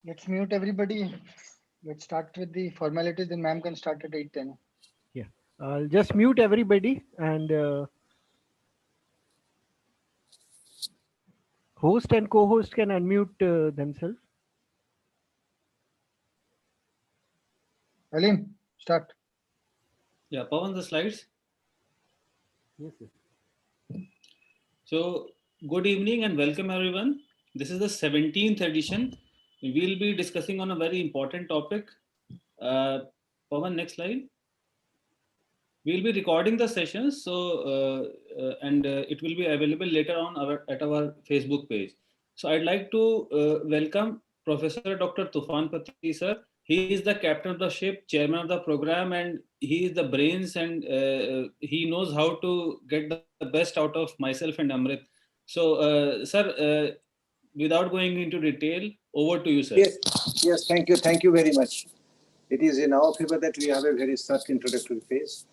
Let's mute everybody. Let's start with the formalities, then ma'am can start at 8:10. Yeah, I'll just mute everybody and host and co-host can unmute themselves. Alim, start. Yeah, Pawan, the slides. Yes, sir. So, good evening and welcome everyone. This is the 17th edition. We'll be discussing on a very important topic. Pawan, next slide. We'll be recording the sessions, it will be available later on at our Facebook page. So, I'd like to welcome Professor Dr. Tufan Pati sir. He is the captain of the ship, chairman of the program, and he is the brains, and he knows how to get the best out of myself and Amrit. So, sir, without going into detail, over to you, sir. Yes, thank you very much. It is in our favor that we have a very short introductory phase.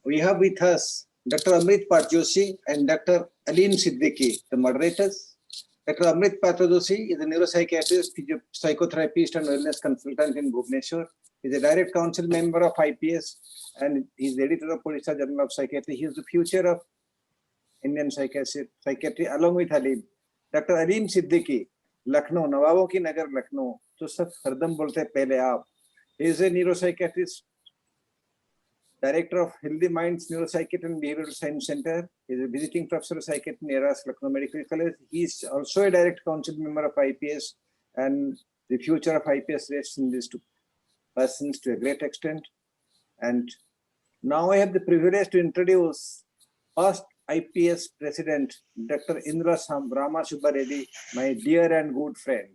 We have with us Dr. Amrit Patjoshi and Dr. Alim Siddiqui, the moderators. Dr. Amrit Patjoshi is a neuropsychiatrist, psychotherapist, and wellness consultant in Bhubaneswar. He is a direct council member of IPS and he is the editor of Odisha Journal of Psychiatry. He is the future of Indian psychiatry along with Alim. Dr. Alim Siddiqui, Lucknow, नवाबों की नगर लखनऊ, तो सब हरदम बोलते हैं पहले आप. He is a neuropsychiatrist, director of Healthy Minds Neuropsychiatry and Behavioral Science Center. He is a visiting professor of psychiatry in ERAS, Lucknow Medical College. He is also a direct council member of IPS, and the future of IPS rests in these two persons to a great extent. And now I have the privilege to introduce past IPS President, Dr. Indra Rama Subba Reddy, my dear and good friend.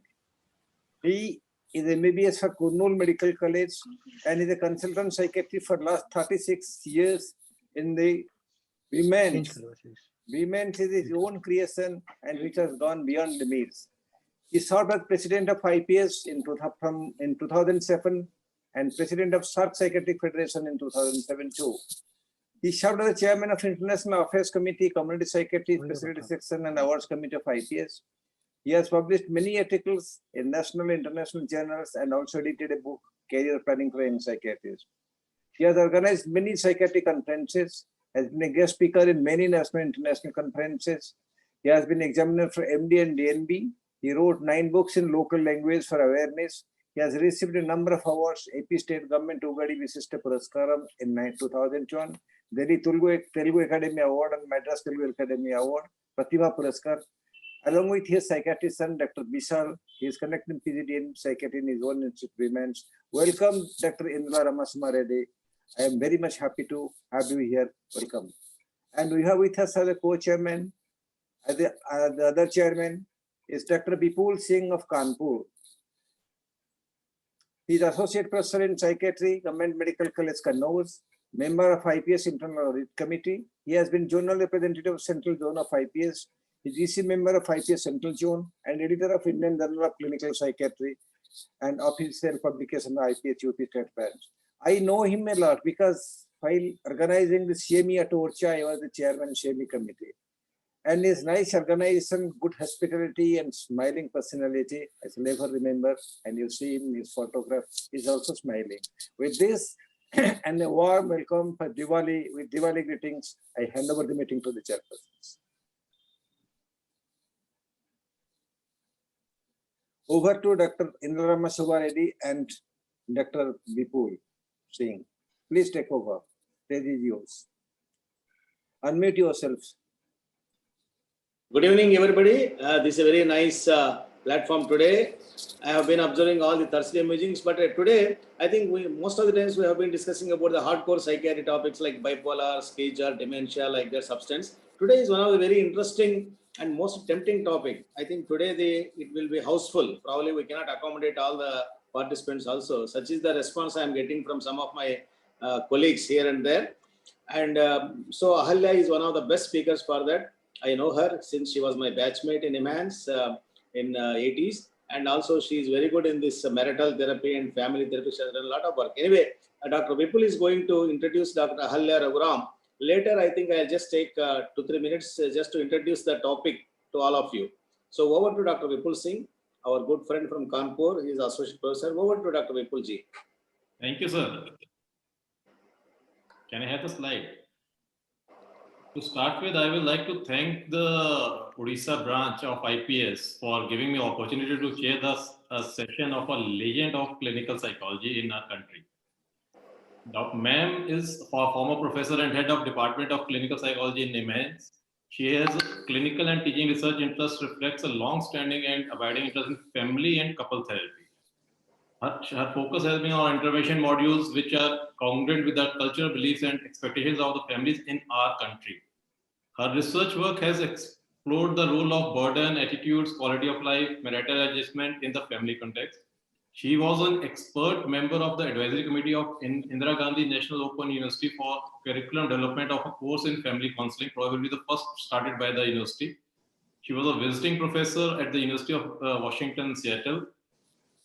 He is MBBS for Kurnool Medical College and is a consultant psychiatrist for last 36 years in the women's. Women's is his own creation and which has gone beyond the means. He served as president of IPS in 2007 and president of Sark Psychiatric Federation in 2007 too. He served as the chairman of International Affairs Committee, Community Psychiatry, Specialty Section and Awards Committee of IPS. He has published many articles in national and international journals and also edited a book, Career Planning for Young Psychiatrists. He has organized many psychiatric conferences, has been a guest speaker in many national and international conferences. He has been examiner for MD and DNB. He wrote 9 books in local language for awareness. He has received a number of awards, AP State Government Ugadi Visishta Puraskaram in 2001, Delhi Telugu Academy Award and Madras Telugu Academy Award, Pratibha Puraskar. Along with his psychiatrist son, Dr. Bishal, he is conducting PhD in psychiatry in his own institute, Women's. Welcome, Dr. Indra Ramasuma Reddy. I am very much happy to have you here. Welcome. And we have with us as a co-chairman, the other chairman is Dr. Bipul Singh of Kanpur. He is associate professor in psychiatry, Government Medical College, Kannauj, member of IPS Internal Audit Committee. He has been journal representative of Central Zone of IPS. He is EC member of IPS Central Zone and editor of Indian Journal of Clinical Psychiatry and official publication of IPS UP State Branch. I know him a lot because while organizing the CME at Orcha, I was the chairman CME committee. And his nice organization, good hospitality and smiling personality, I shall never remember. And you see him in his photograph, he's also smiling. With this and a warm welcome for Diwali, with Diwali greetings, I hand over the meeting to the chairpersons. Over to Dr. Indra Ramasuma Reddy and Dr. Bipul Singh. Please take over. Stage is yours. Unmute yourselves. Good evening, everybody. This is a very nice platform today. I have been observing all the Thursday meetings, but today, I think most of the times we have been discussing about the hardcore psychiatry topics like bipolar, schizophrenia, dementia, like their substance. Today is one of the very interesting and most tempting topic. I think today it will be houseful. Probably we cannot accommodate all the participants also. Such is the response I am getting from some of my colleagues here and there. And so Ahalya is one of the best speakers for that. I know her since she was my batchmate in EMANS in 80s. And also she is very good in this marital therapy and family therapy. She has done a lot of work. Anyway, Dr. Vipul is going to introduce Dr. Ahalya Raghuram. Later, I think I'll just take 2-3 minutes just to introduce the topic to all of you. So over to Dr. Vipul Singh. our good friend from Kanpur. He is associate professor. Over to Dr. Vipulji. Thank you, sir. Can I have the slide? To start with, I would like to thank the Odisha branch of IPS for giving me opportunity to chair a session of a legend of clinical psychology in our country. Dr. Ma'am is a former professor and head of Department of Clinical Psychology in NIMHANS. She has clinical and teaching research interest reflects a long-standing and abiding interest in family and couple therapy. Her focus has been on intervention modules which are congruent with the cultural beliefs and expectations of the families in our country. Her research work has explored the role of burden, attitudes, quality of life, marital adjustment in the family context. She was an expert member of the advisory committee of Indira Gandhi National Open University for curriculum development of a course in family counseling, probably the first started by the university. She was a visiting professor at the University of Washington, Seattle.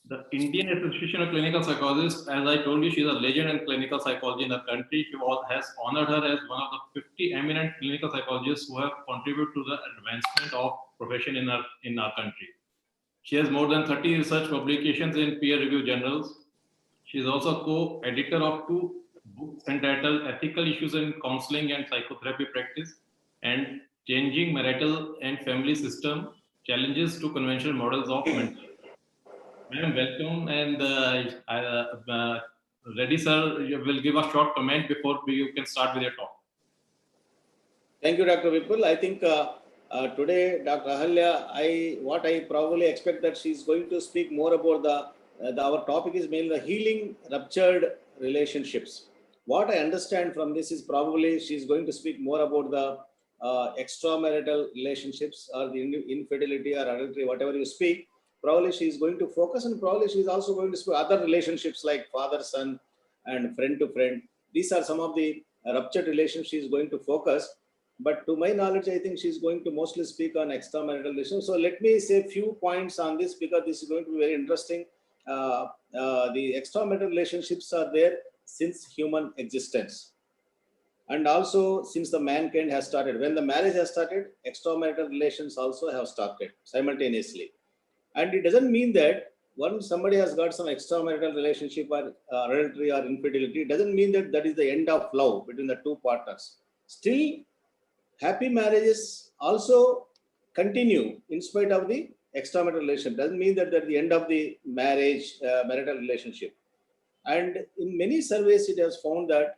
The Indian Association of Clinical Psychologists, as I told you, she's a legend in clinical psychology in the country. Has honored her as one of the 50 eminent clinical psychologists who have contributed to the advancement of profession in our country. She has more than 30 research publications in peer-reviewed journals. She is also co-editor of 2 books entitled Ethical Issues in Counseling and Psychotherapy Practice and Changing Marital and Family System, Challenges to Conventional Models of Mental. Madam, welcome, and Reddy sir, you will give a short comment before you can start with your talk. Thank you, Dr. Vipul. I think today, Dr. Ahalya, what I probably expect that she's going to speak more about our topic is mainly the healing ruptured relationships. What I understand from this is probably she's going to speak more about the extramarital relationships or the infidelity or adultery, whatever you speak. Probably she's going to focus, and probably she's also going to speak other relationships like father, son, and friend to friend. These are some of the ruptured relationships she's going to focus. But to my knowledge, I think she's going to mostly speak on extramarital relations. So let me say a few points on this because this is going to be very interesting. The extramarital relationships are there since human existence. And also since the mankind has started. When the marriage has started, extramarital relations also have started simultaneously. And it doesn't mean that once somebody has got some extramarital relationship or adultery or infidelity, it doesn't mean that that is the end of love between the two partners. Still, happy marriages also continue in spite of the extramarital relation. Doesn't mean that at the end of the marriage, marital relationship. And in many surveys, it has found that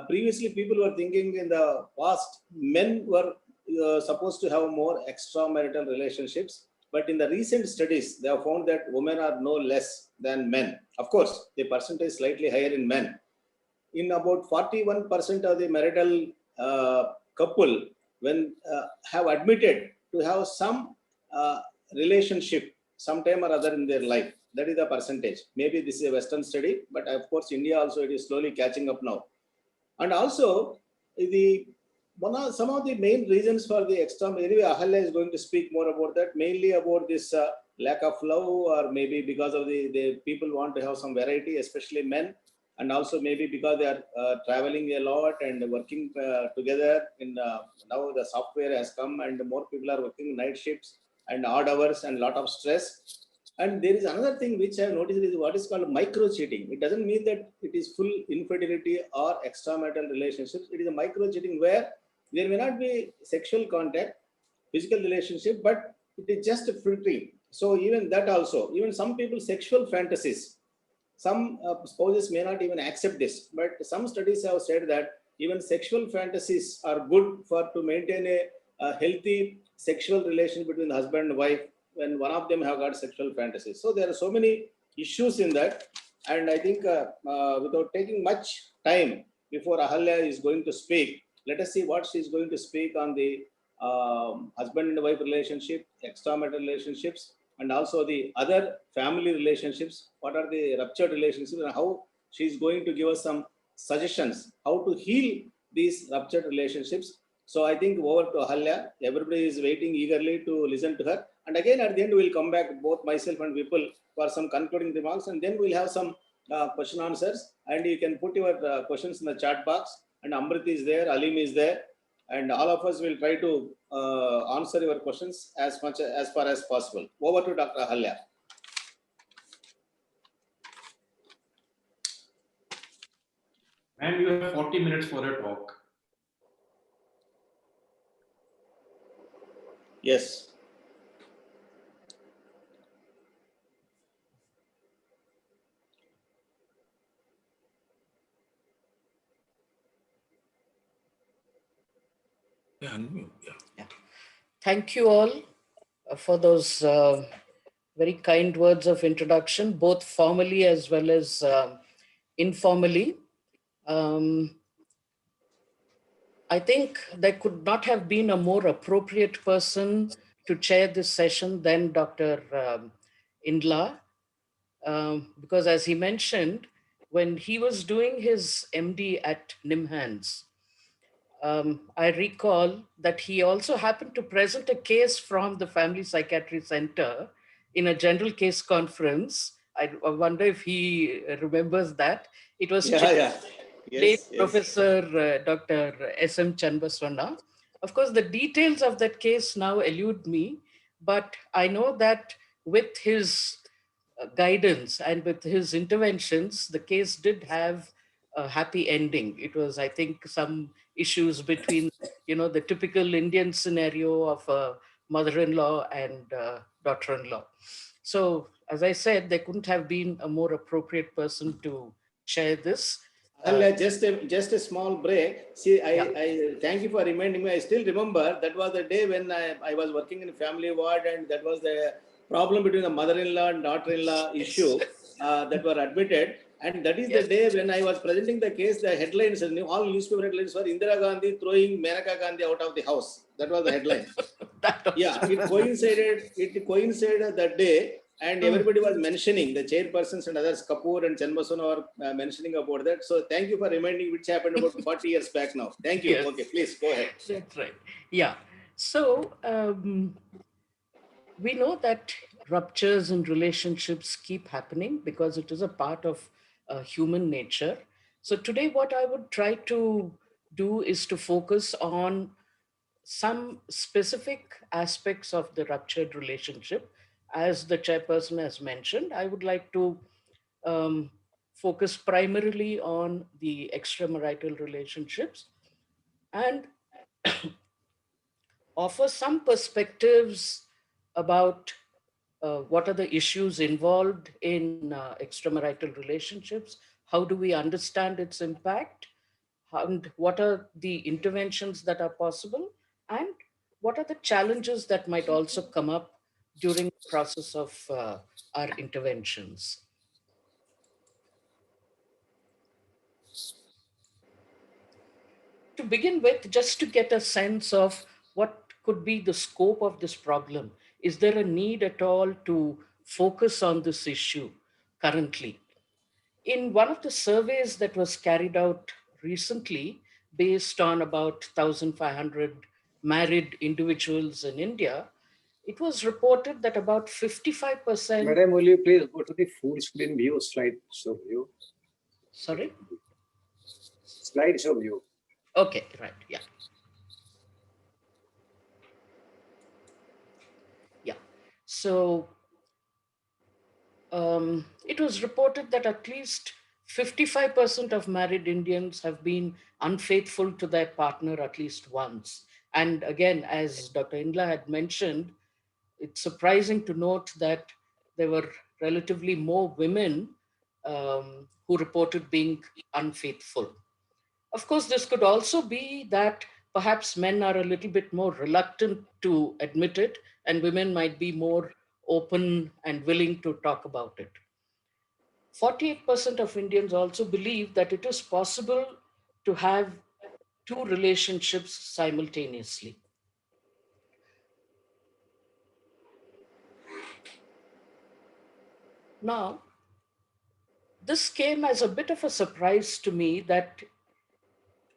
previously people were thinking in the past, men were supposed to have more extramarital relationships. But in the recent studies, they have found that women are no less than men. Of course, the percentage is slightly higher in men. In about 41% of the marital couple, when have admitted to have some relationship sometime or other in their life. That is the percentage. Maybe this is a Western study, but of course, India also it is slowly catching up now. And also, some of the main reasons for the anyway, Ahalya is going to speak more about that, mainly about this lack of love, or maybe because of the people want to have some variety, especially men, and also maybe because they are traveling a lot and working together. Now the software has come and more people are working night shifts and odd hours and lot of stress. And there is another thing which I have noticed is what is called micro cheating. It doesn't mean that it is full infidelity or extramarital relationships. It is a micro cheating where there may not be sexual contact, physical relationship, but it is just filtering. So even that also, even some people sexual fantasies, some spouses may not even accept this, but some studies have said that even sexual fantasies are good to maintain a healthy sexual relation between husband and wife when one of them have got sexual fantasies. So there are so many issues in that. And I think without taking much time before Ahalya is going to speak, let us see what she is going to speak on the husband and wife relationship, extramarital relationships, and also the other family relationships. What are the ruptured relationships and how she is going to give us some suggestions how to heal these ruptured relationships. So I think over to Ahalya. Everybody is waiting eagerly to listen to her. And again, at the end, we'll come back, both myself and Vipul, for some concluding remarks. And then we'll have some question answers. And you can put your questions in the chat box. And Amrit is there, Alim is there. And all of us will try to answer your questions as far as possible. Over to Dr. Ahalya. And you have 40 minutes for a talk. Yes. Yeah, unmute. Yeah. Thank you all for those very kind words of introduction, both formally as well as informally. I think there could not have been a more appropriate person to chair this session than Dr. Indla, because as he mentioned, when he was doing his MD at NIMHANS, I recall that he also happened to present a case from the Family Psychiatry Center in a general case conference. I wonder if he remembers that. It was Yeah. late Yes. Professor Dr. S.M. Chanbaswana. Of course, the details of that case now elude me, but I know that with his guidance and with his interventions, the case did have a happy ending. It was, I think, some issues between, the typical Indian scenario of a mother-in-law and daughter-in-law. So, as I said, there couldn't have been a more appropriate person to share this. Just a small break. See, Yeah. I thank you for reminding me. I still remember that was the day when I was working in family ward, and that was the problem between the mother-in-law and daughter-in-law issue that were admitted. And that is the Yes. day when I was presenting the case. The headlines, all newspaper headlines were Indira Gandhi throwing Maneka Gandhi out of the house. That was the headline. That was Yeah, it coincided that day, and everybody was mentioning, the chairpersons and others, Kapoor and Chanbasana, were mentioning about that. So thank you for reminding, which happened about 40 years back now. Thank you. Yes. Okay, please go ahead. That's right. Yeah. So we know that ruptures in relationships keep happening because it is a part of human nature. So today, what I would try to do is to focus on some specific aspects of the ruptured relationship. As the chairperson has mentioned, I would like to um, focus primarily on the extramarital relationships and offer some perspectives about what are the issues involved in extramarital relationships, how do we understand its impact, and what are the interventions that are possible, and what are the challenges that might also come up during the process of our interventions. To begin with, just to get a sense of what could be the scope of this problem, is there a need at all to focus on this issue currently? In one of the surveys that was carried out recently, based on about 1,500 married individuals in India, it was reported that about 55%. Madam, will you please go to the full screen view, slide show view? Sorry? Slide show view. Okay, right, yeah. Yeah. So it was reported that at least 55% of married Indians have been unfaithful to their partner at least once. And again, as Dr. Indla had mentioned, it's surprising to note that there were relatively more women who reported being unfaithful. Of course, this could also be that perhaps men are a little bit more reluctant to admit it, and women might be more open and willing to talk about it. 48% of Indians also believe that it is possible to have two relationships simultaneously. Now, this came as a bit of a surprise to me that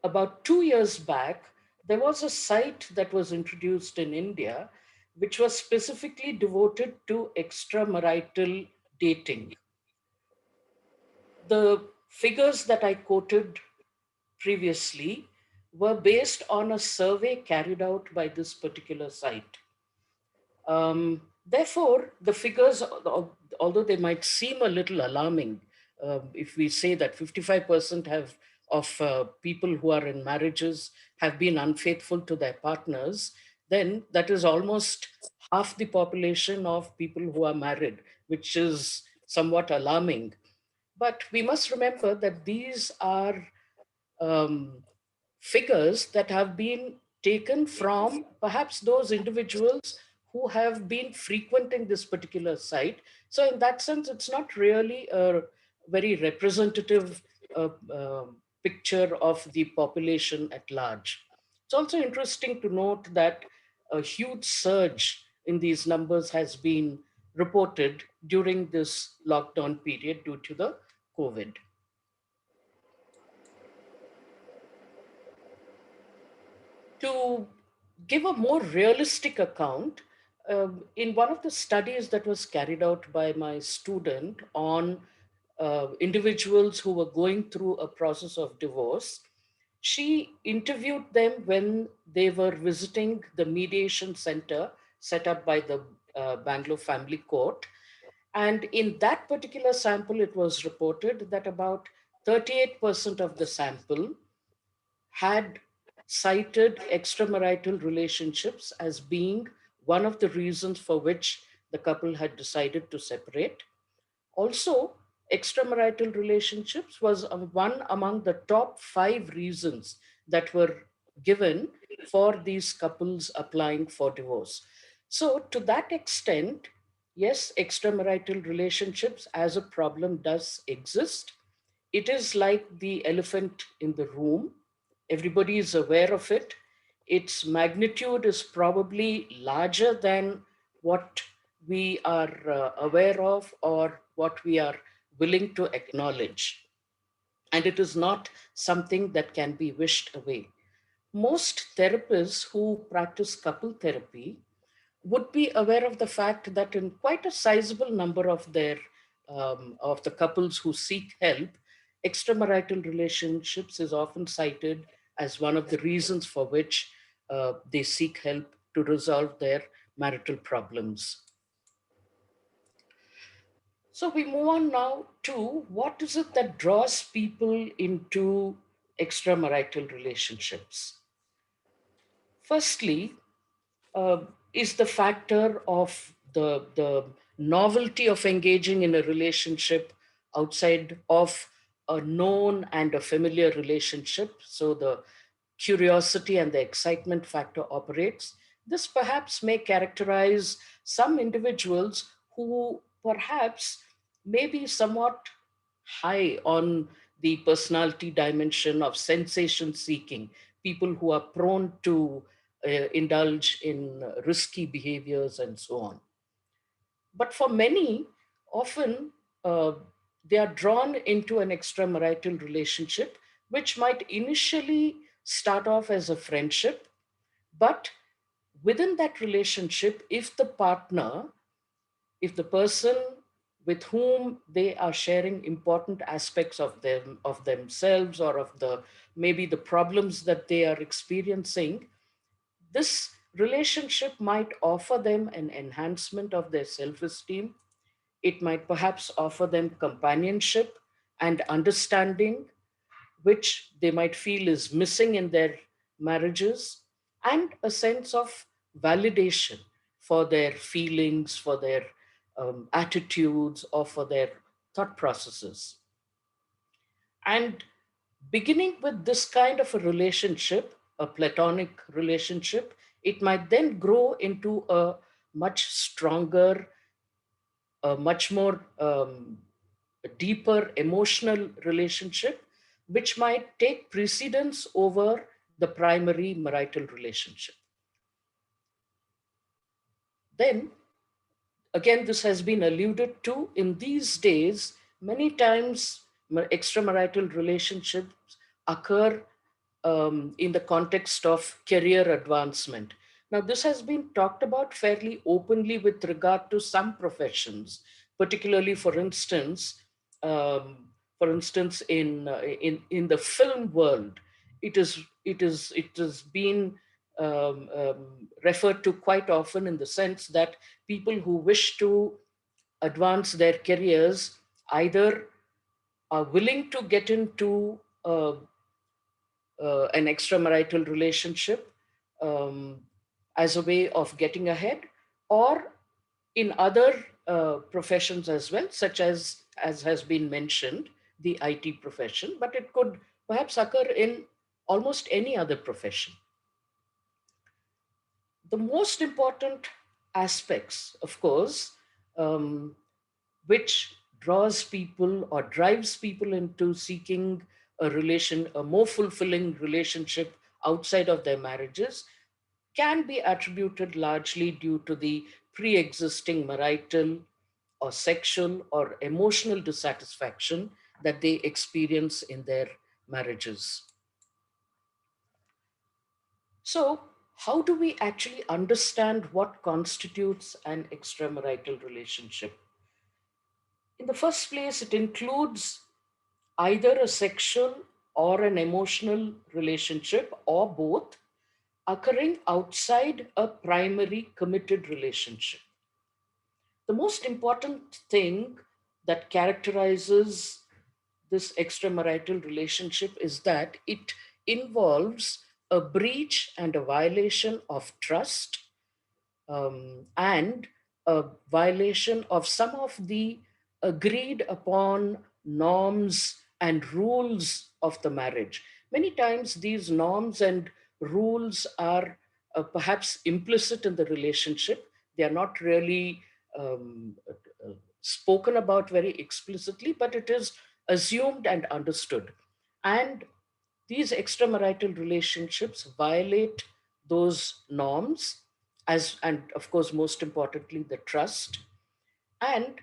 about 2 years back, there was a site that was introduced in India, which was specifically devoted to extramarital dating. The figures that I quoted previously were based on a survey carried out by this particular site. Therefore, the figures, although they might seem a little alarming, if we say that 55% have people who are in marriages have been unfaithful to their partners, then that is almost half the population of people who are married, which is somewhat alarming. But we must remember that these are um, figures that have been taken from perhaps those individuals who have been frequenting this particular site. So, in that sense, it's not really a very representative picture of the population at large. It's also interesting to note that a huge surge in these numbers has been reported during this lockdown period due to the COVID. To give a more realistic account, in one of the studies that was carried out by my student on individuals who were going through a process of divorce, she interviewed them when they were visiting the mediation center set up by the Bangalore Family Court. And in that particular sample, it was reported that about 38% of the sample had cited extramarital relationships as being one of the reasons for which the couple had decided to separate. Also, extramarital relationships was one among the top 5 reasons that were given for these couples applying for divorce. So, to that extent, yes, extramarital relationships as a problem does exist. It is like the elephant in the room. Everybody is aware of it. Its magnitude is probably larger than what we are aware of or what we are willing to acknowledge. And it is not something that can be wished away. Most therapists who practice couple therapy would be aware of the fact that in quite a sizable number of their of the couples who seek help, extramarital relationships is often cited as one of the reasons for which they seek help to resolve their marital problems. So we move on now to what is it that draws people into extramarital relationships. Firstly, uh, is the factor of the novelty of engaging in a relationship outside of a known and a familiar relationship. So the curiosity and the excitement factor operates. This perhaps may characterize some individuals who perhaps may be somewhat high on the personality dimension of sensation seeking, people who are prone to indulge in risky behaviors and so on. But for many, often uh, they are drawn into an extramarital relationship, which might initially start off as a friendship, but within that relationship, if the person with whom they are sharing important aspects of themselves or of the maybe the problems that they are experiencing, this relationship might offer them an enhancement of their self-esteem. It might perhaps offer them companionship and understanding, which they might feel is missing in their marriages, and a sense of validation for their feelings, for their attitudes, or for their thought processes. And beginning with this kind of a relationship, a platonic relationship, it might then grow into a much stronger, a much more deeper emotional relationship, which might take precedence over the primary marital relationship. Then, again, this has been alluded to in these days, many times extramarital relationships occur in the context of career advancement. Now, this has been talked about fairly openly with regard to some professions, particularly, for instance, in the film world, it has been referred to quite often in the sense that people who wish to advance their careers either are willing to get into an extramarital relationship as a way of getting ahead, or in other professions as well, such as has been mentioned, the IT profession, but it could perhaps occur in almost any other profession. The most important aspects, of course, which draws people or drives people into seeking a more fulfilling relationship outside of their marriages, can be attributed largely due to the pre-existing marital or sexual or emotional dissatisfaction that they experience in their marriages. So, how do we actually understand what constitutes an extramarital relationship? In the first place, it includes either a sexual or an emotional relationship, or both, occurring outside a primary committed relationship. The most important thing that characterizes this extramarital relationship is that it involves a breach and a violation of trust, and a violation of some of the agreed upon norms and rules of the marriage. Many times, these norms and rules are perhaps implicit in the relationship. They are not really spoken about very explicitly, but it is assumed and understood. And these extramarital relationships violate those norms, as, and of course, most importantly, the trust. And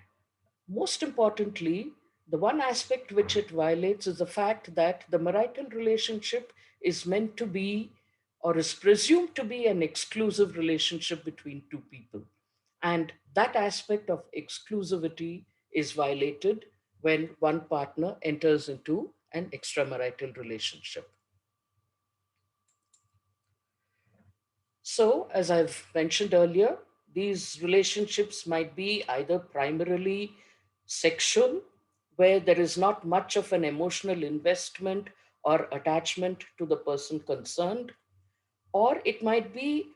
most importantly, the one aspect which it violates is the fact that the marital relationship is meant to be, or is presumed to be, an exclusive relationship between two people. And that aspect of exclusivity is violated when one partner enters into an extramarital relationship. So, as I've mentioned earlier, these relationships might be either primarily sexual, where there is not much of an emotional investment or attachment to the person concerned, or it might be,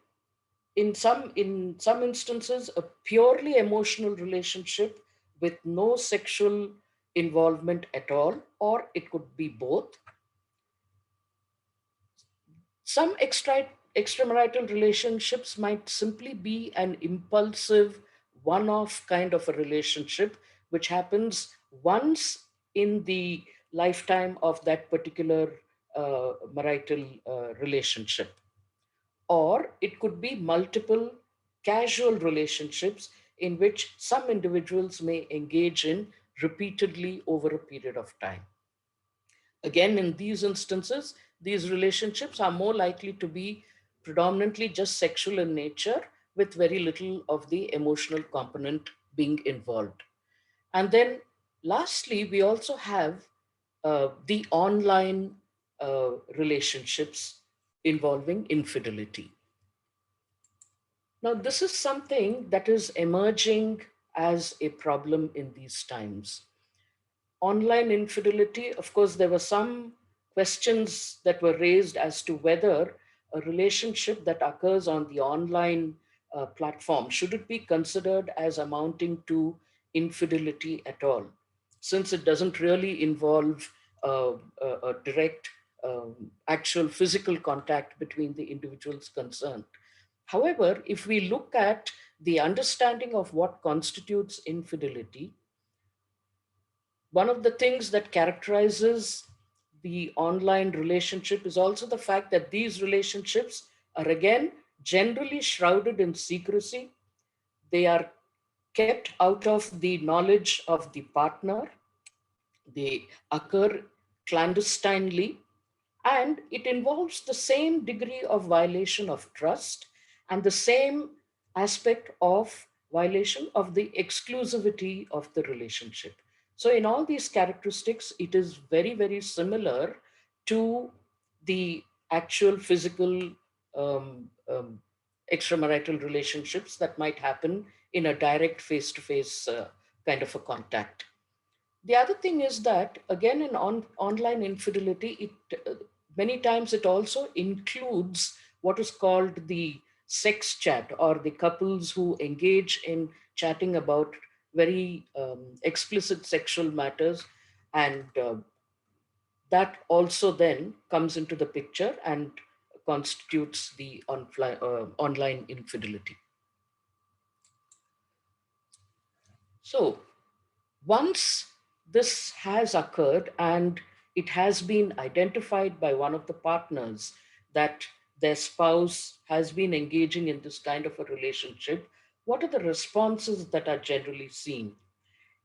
in some instances, a purely emotional relationship with no sexual involvement at all, or it could be both. Some extramarital relationships might simply be an impulsive, one off kind of a relationship, which happens once in the lifetime of that particular marital relationship. Or it could be multiple casual relationships in which some individuals may engage in repeatedly over a period of time. Again, in these instances, these relationships are more likely to be predominantly just sexual in nature, with very little of the emotional component being involved. And then lastly, we also have the online relationships involving infidelity. Now, this is something that is emerging as a problem in these times. Online infidelity, of course, there were some questions that were raised as to whether a relationship that occurs on the online platform, should it be considered as amounting to infidelity at all, since it doesn't really involve a direct actual physical contact between the individuals concerned. However, if we look at the understanding of what constitutes infidelity, one of the things that characterizes the online relationship is also the fact that these relationships are, again, generally shrouded in secrecy. They are kept out of the knowledge of the partner. They occur clandestinely, and it involves the same degree of violation of trust and the same aspect of violation of the exclusivity of the relationship. So, in all these characteristics, it is very, very similar to the actual physical extramarital relationships that might happen in a direct face to face kind of a contact. The other thing is that, again, in online infidelity, many times it also includes what is called the sex chat, or the couples who engage in chatting about very explicit sexual matters. And that also then comes into the picture and constitutes the online infidelity. So once this has occurred and it has been identified by one of the partners that their spouse has been engaging in this kind of a relationship, what are the responses that are generally seen?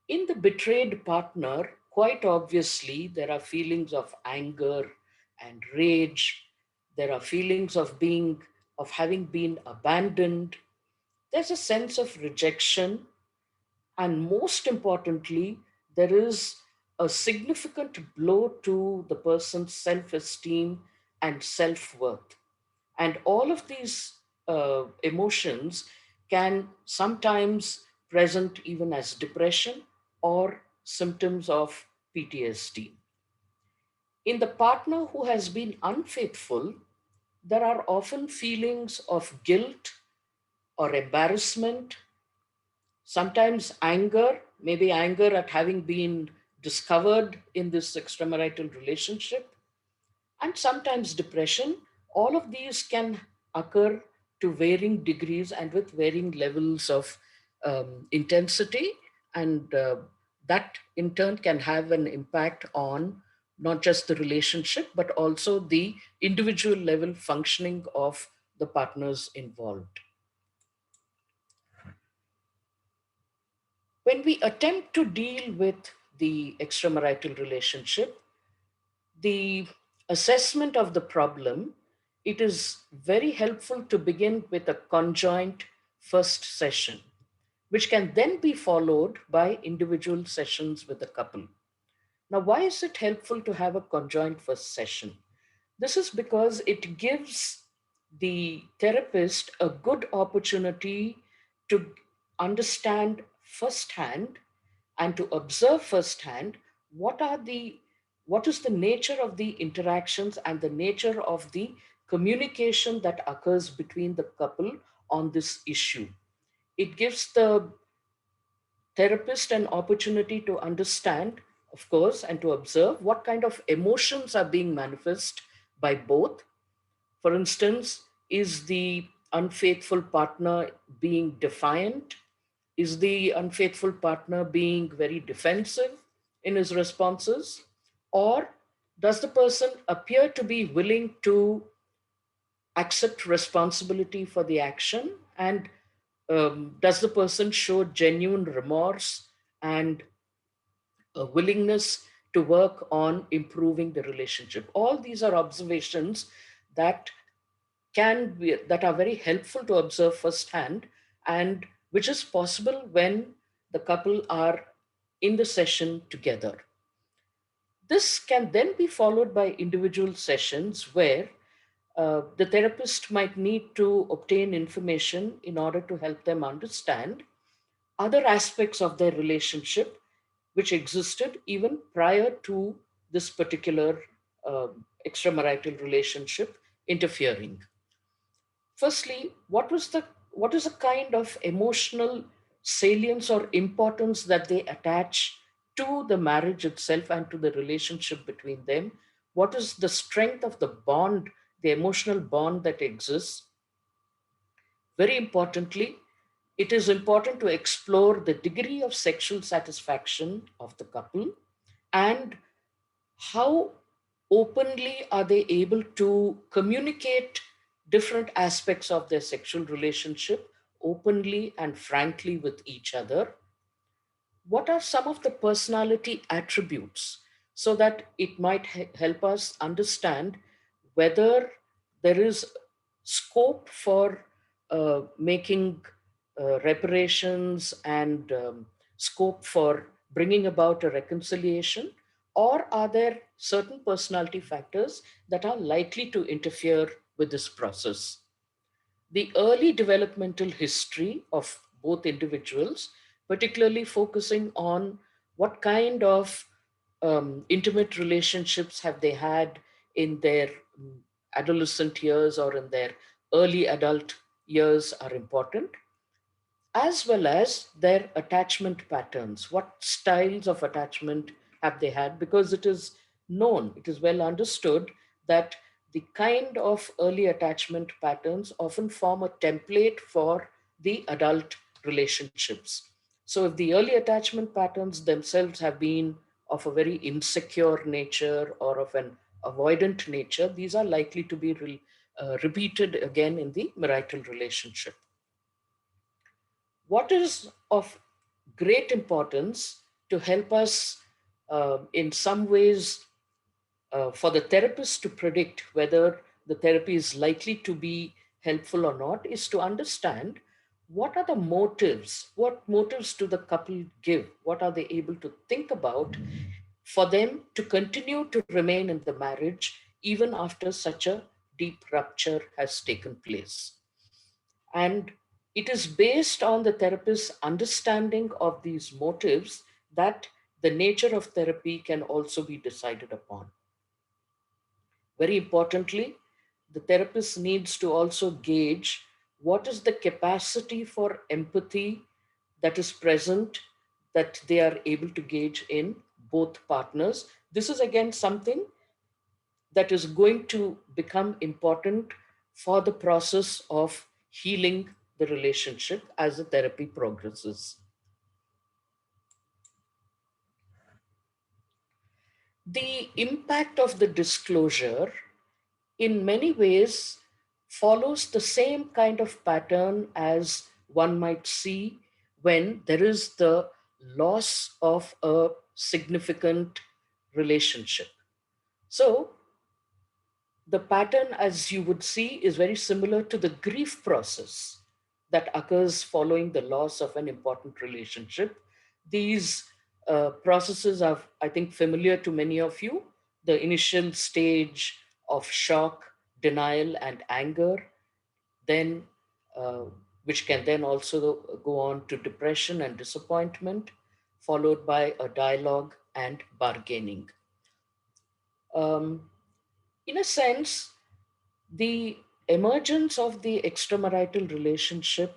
In the betrayed partner, quite obviously, there are feelings of anger and rage. There are feelings of having been abandoned. There's a sense of rejection, and most importantly, there is a significant blow to the person's self esteem and self worth. And all of these emotions can sometimes present even as depression or symptoms of PTSD. In the partner who has been unfaithful, there are often feelings of guilt or embarrassment, sometimes anger, maybe anger at having been discovered in this extramarital relationship, and sometimes depression. All of these can occur to varying degrees and with varying levels of intensity, and that in turn can have an impact on not just the relationship but also the individual level functioning of the partners involved. When we attempt to deal with the extramarital relationship, the assessment of the problem, it is very helpful to begin with a conjoint first session, which can then be followed by individual sessions with the couple. Now, why is it helpful to have a conjoint first session? This is because it gives the therapist a good opportunity to understand firsthand and to observe firsthand what are the what is the nature of the interactions and the nature of the communication that occurs between the couple on this issue. It gives the therapist an opportunity to understand, of course, and to observe what kind of emotions are being manifest by both. For instance, is the unfaithful partner being defiant? Is the unfaithful partner being very defensive in his responses? Or does the person appear to be willing to accept responsibility for the action? And does the person show genuine remorse and a willingness to work on improving the relationship? All these are observations that that are very helpful to observe firsthand, and which is possible when the couple are in the session together. This can then be followed by individual sessions where the therapist might need to obtain information in order to help them understand other aspects of their relationship which existed even prior to this particular extramarital relationship interfering. Firstly, what is a kind of emotional salience or importance that they attach to the marriage itself and to the relationship between them? What is the strength of the bond, the emotional bond that exists? Very importantly, it is important to explore the degree of sexual satisfaction of the couple and how openly are they able to communicate different aspects of their sexual relationship openly and frankly with each other. What are some of the personality attributes so that it might help us understand whether there is scope for making reparations and scope for bringing about a reconciliation, or are there certain personality factors that are likely to interfere with this process? The early developmental history of both individuals, particularly focusing on what kind of intimate relationships have they had in their adolescent years or in their early adult years are important, as well as their attachment patterns. What styles of attachment have they had? Because it is known, it is well understood that the kind of early attachment patterns often form a template for the adult relationships. So, if the early attachment patterns themselves have been of a very insecure nature or of an avoidant nature, these are likely to be repeated again in the marital relationship. What is of great importance to help us in some ways for the therapist to predict whether the therapy is likely to be helpful or not is to understand what are the motives, what motives do the couple give, what are they able to think about for them to continue to remain in the marriage even after such a deep rupture has taken place. And it is based on the therapist's understanding of these motives that the nature of therapy can also be decided upon. Very importantly, the therapist needs to also gauge what is the capacity for empathy that is present, that they are able to gauge in both partners. This is again something that is going to become important for the process of healing the relationship as the therapy progresses. The impact of the disclosure, in many ways, follows the same kind of pattern as one might see when there is the loss of a significant relationship. So, the pattern, as you would see, is very similar to the grief process that occurs following the loss of an important relationship. These processes are, I think, familiar to many of you. The initial stage of shock, denial, and anger, then uh, which can then also go on to depression and disappointment, followed by a dialogue and bargaining. Um, in a sense, the emergence of the extramarital relationship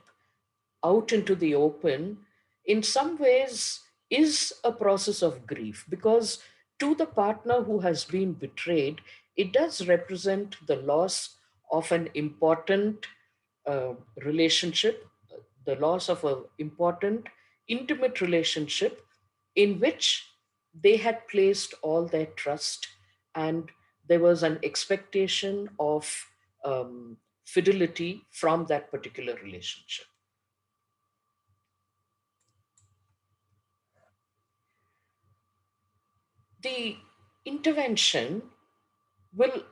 out into the open, in some ways, is a process of grief because to the partner who has been betrayed, it does represent the loss of an important relationship, the loss of an important, intimate relationship in which they had placed all their trust, and there was an expectation of fidelity from that particular relationship. The intervention will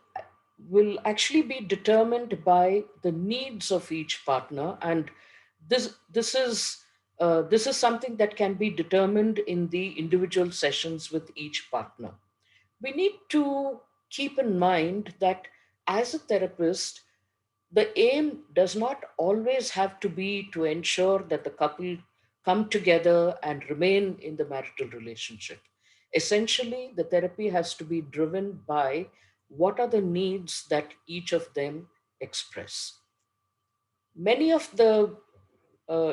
will actually be determined by the needs of each partner, and this is something that can be determined in the individual sessions with each partner. We need to keep in mind that as a therapist, the aim does not always have to be to ensure that the couple come together and remain in the marital relationship. Essentially, the therapy has to be driven by what are the needs that each of them express. Many of the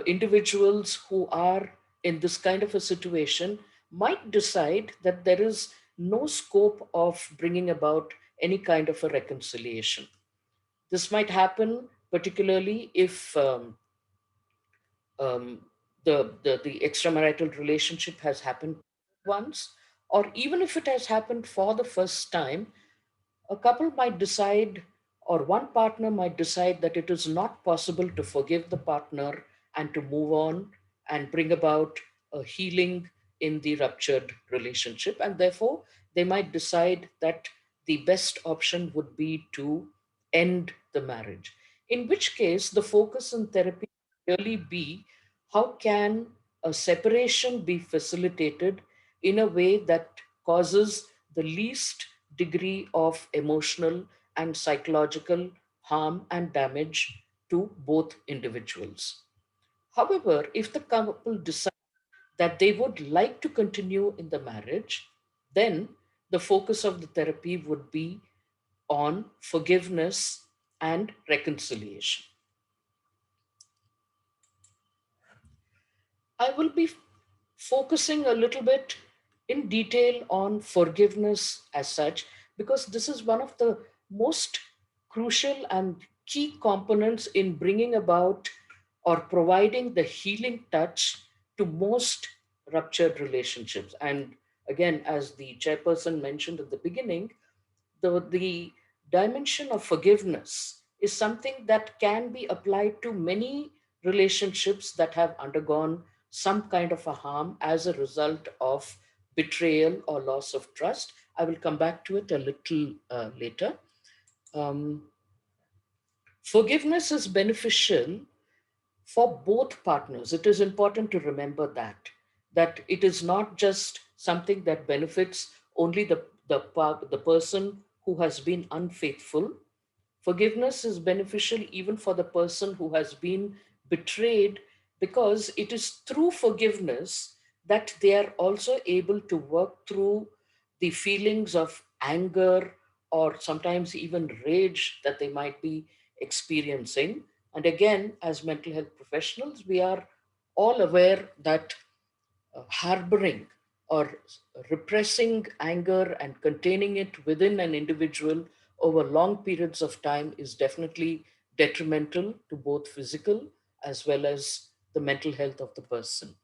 individuals who are in this kind of a situation might decide that there is no scope of bringing about any kind of a reconciliation. This might happen particularly if um, the extramarital relationship has happened once, or even if it has happened for the first time, a couple might decide, or one partner might decide, that it is not possible to forgive the partner and to move on and bring about a healing in the ruptured relationship. And therefore, they might decide that the best option would be to end the marriage. In which case, the focus in therapy really be how can a separation be facilitated in a way that causes the least degree of emotional and psychological harm and damage to both individuals. However, if the couple decide that they would like to continue in the marriage, then the focus of the therapy would be on forgiveness and reconciliation. I will be focusing a little bit in detail on forgiveness as such, because this is one of the most crucial and key components in bringing about or providing the healing touch to most ruptured relationships. And again, as the chairperson mentioned at the beginning, the dimension of forgiveness is something that can be applied to many relationships that have undergone some kind of a harm as a result of betrayal or loss of trust. I will come back to it a little later. Um, Forgiveness is beneficial for both partners. It is important to remember that it is not just something that benefits only the person who has been unfaithful. Forgiveness is beneficial even for the person who has been betrayed, because it is through forgiveness that they are also able to work through the feelings of anger or sometimes even rage that they might be experiencing. And again, as mental health professionals, we are all aware that harboring or repressing anger and containing it within an individual over long periods of time is definitely detrimental to both physical as well as the mental health of the person.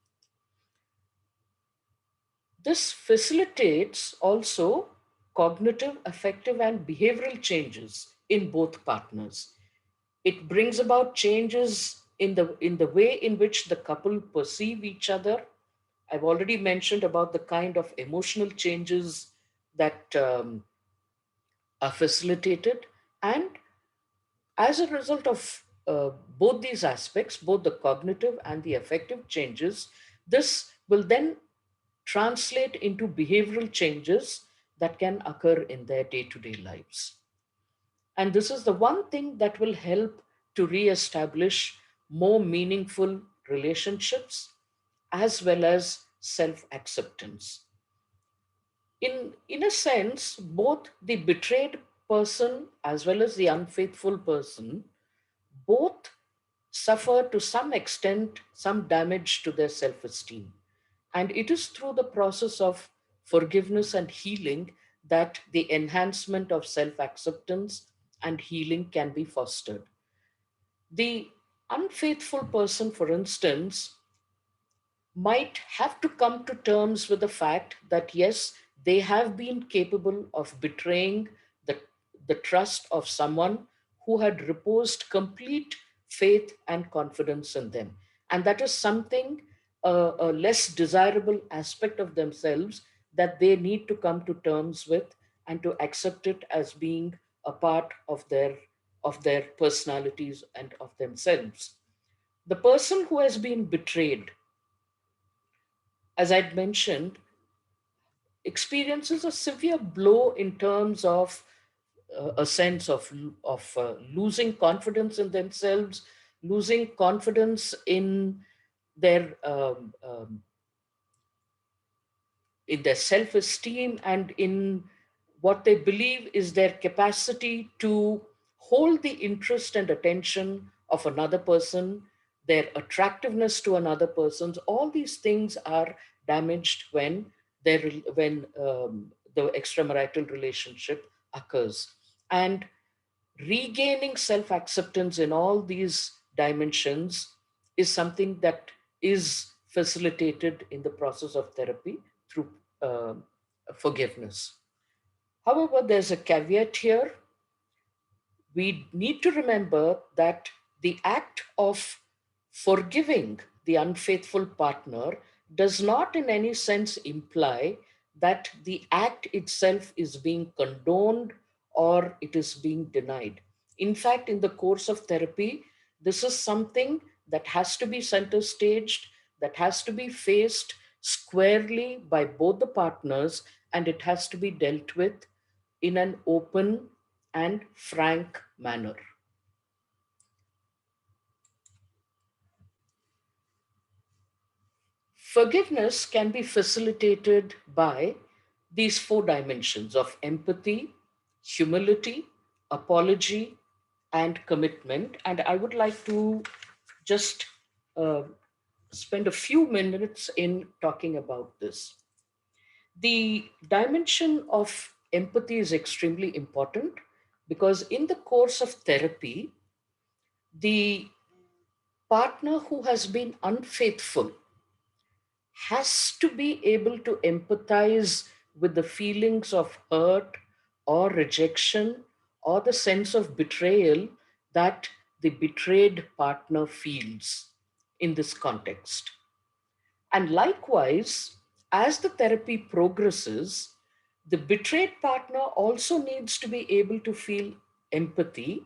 This facilitates also cognitive, affective, and behavioral changes in both partners. It brings about changes in the way in which the couple perceive each other. I've already mentioned about the kind of emotional changes that are facilitated. And as a result of both these aspects, both the cognitive and the affective changes, this will then translate into behavioral changes that can occur in their day to day lives. And this is the one thing that will help to re-establish more meaningful relationships as well as self acceptance. In a sense, both the betrayed person as well as the unfaithful person both suffer to some extent some damage to their self esteem. And it is through the process of forgiveness and healing that the enhancement of self acceptance and healing can be fostered. The unfaithful person, for instance, might have to come to terms with the fact that yes, they have been capable of betraying the, the trust of someone who had reposed complete faith and confidence in them. And that is something, a less desirable aspect of themselves that they need to come to terms with and to accept it as being a part of their personalities and of themselves. The person who has been betrayed, as I'd mentioned, experiences a severe blow in terms of a sense of losing confidence in themselves, losing confidence their in their self-esteem and in what they believe is their capacity to hold the interest and attention of another person, their attractiveness to another person's. All these things are damaged when the extramarital relationship occurs. And regaining self-acceptance in all these dimensions is something that is facilitated in the process of therapy through forgiveness. However, there's a caveat here. We need to remember that the act of forgiving the unfaithful partner does not in any sense imply that the act itself is being condoned or it is being denied. In fact, in the course of therapy, this is something that has to be center staged, that has to be faced squarely by both the partners, and it has to be dealt with in an open and frank manner. Forgiveness can be facilitated by these four dimensions of empathy, humility, apology, and commitment. And I would like to just spend a few minutes in talking about this. The dimension of empathy is extremely important because in the course of therapy, the partner who has been unfaithful has to be able to empathize with the feelings of hurt or rejection or the sense of betrayal that the betrayed partner feels in this context. And likewise, as the therapy progresses, the betrayed partner also needs to be able to feel empathy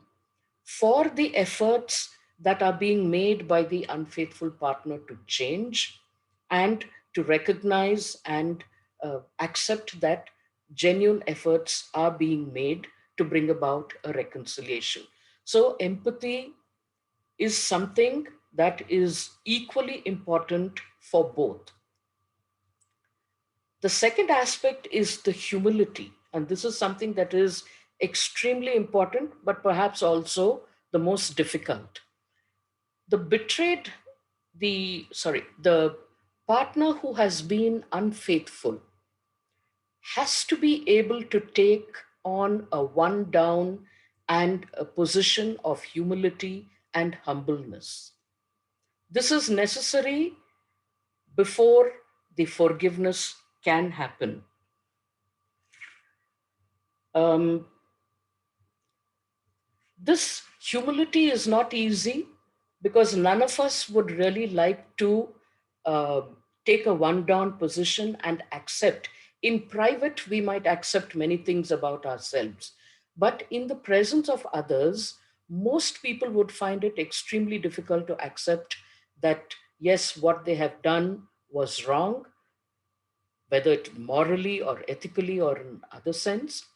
for the efforts that are being made by the unfaithful partner to change and to recognize and accept that genuine efforts are being made to bring about a reconciliation. So, empathy is something that is equally important for both. The second aspect is the humility. And this is something that is extremely important, but perhaps also the most difficult. The betrayed, the partner who has been unfaithful has to be able to take on a one down and a position of humility and humbleness. This is necessary before the forgiveness can happen. Um, this humility is not easy because none of us would really like to uh, take a one down position and accept. In private, we might accept many things about ourselves, but in the presence of others, most people would find it extremely difficult to accept that, yes, what they have done was wrong, whether it morally or ethically or in other sense,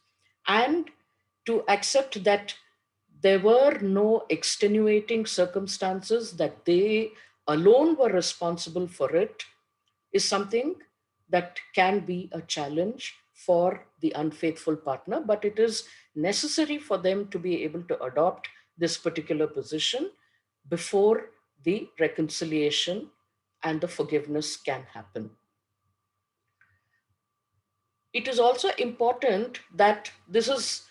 and to accept that there were no extenuating circumstances, that they alone were responsible for it, is something that can be a challenge for the unfaithful partner, but it is necessary for them to be able to adopt this particular position before the reconciliation and the forgiveness can happen. It is also important that this is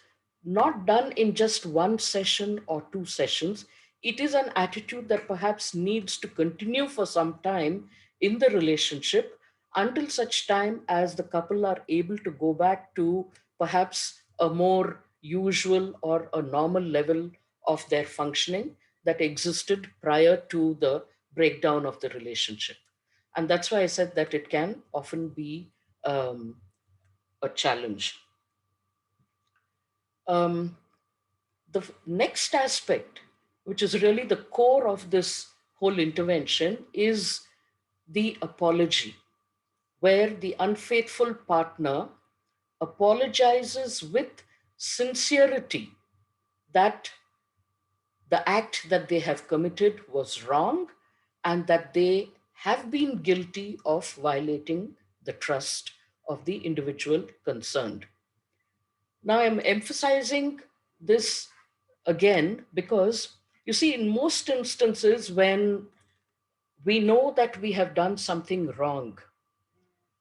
not done in just one session or two sessions. It is an attitude that perhaps needs to continue for some time in the relationship until such time as the couple are able to go back to perhaps a more usual or a normal level of their functioning that existed prior to the breakdown of the relationship. And that's why I said that it can often be a challenge. Um, the next aspect, which is really the core of this whole intervention, is the apology, where the unfaithful partner apologizes with sincerity that the act that they have committed was wrong and that they have been guilty of violating the trust of the individual concerned. Now, I'm emphasizing this again because you see, in most instances, when we know that we have done something wrong,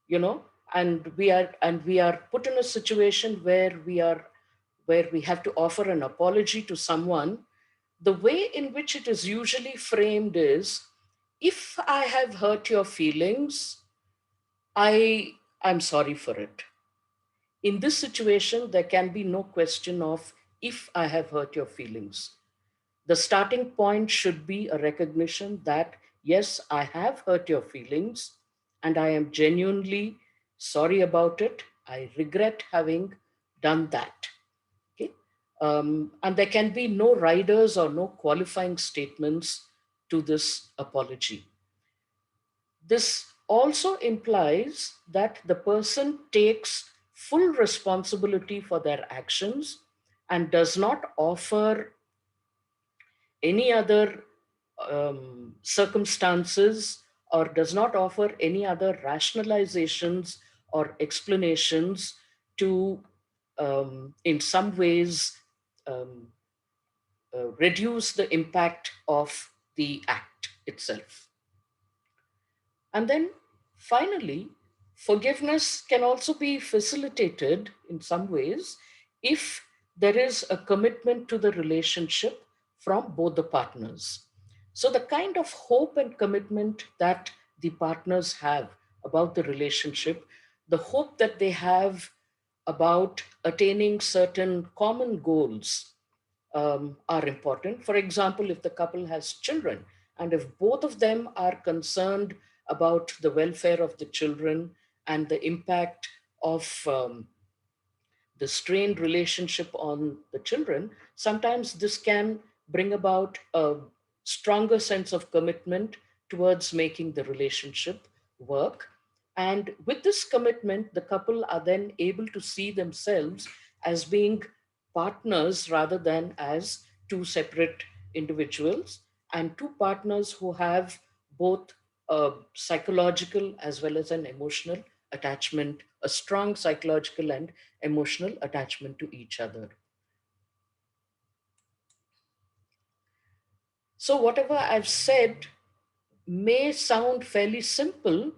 you know, and we are put in a situation where we have to offer an apology to someone, the way in which it is usually framed is, if I have hurt your feelings, I'm sorry for it. In this situation, there can be no question of if I have hurt your feelings. The starting point should be a recognition that, yes, I have hurt your feelings and I am genuinely sorry about it. I regret having done that. Okay. And there can be no riders or no qualifying statements to this apology. This also implies that the person takes full responsibility for their actions and does not offer any other circumstances or does not offer any other rationalizations or explanations to, in some ways, um, reduce the impact of the act itself. And then finally, forgiveness can also be facilitated in some ways if there is a commitment to the relationship from both the partners. So, the kind of hope and commitment that the partners have about the relationship, the hope that they have about attaining certain common goals are important. For example, if the couple has children, and if both of them are concerned about the welfare of the children and the impact of the strained relationship on the children, sometimes this can bring about a stronger sense of commitment towards making the relationship work. And with this commitment, the couple are then able to see themselves as being partners rather than as two separate individuals, and two partners who have both a psychological as well as an emotional attachment, a strong psychological and emotional attachment to each other. So, whatever I've said may sound fairly simple,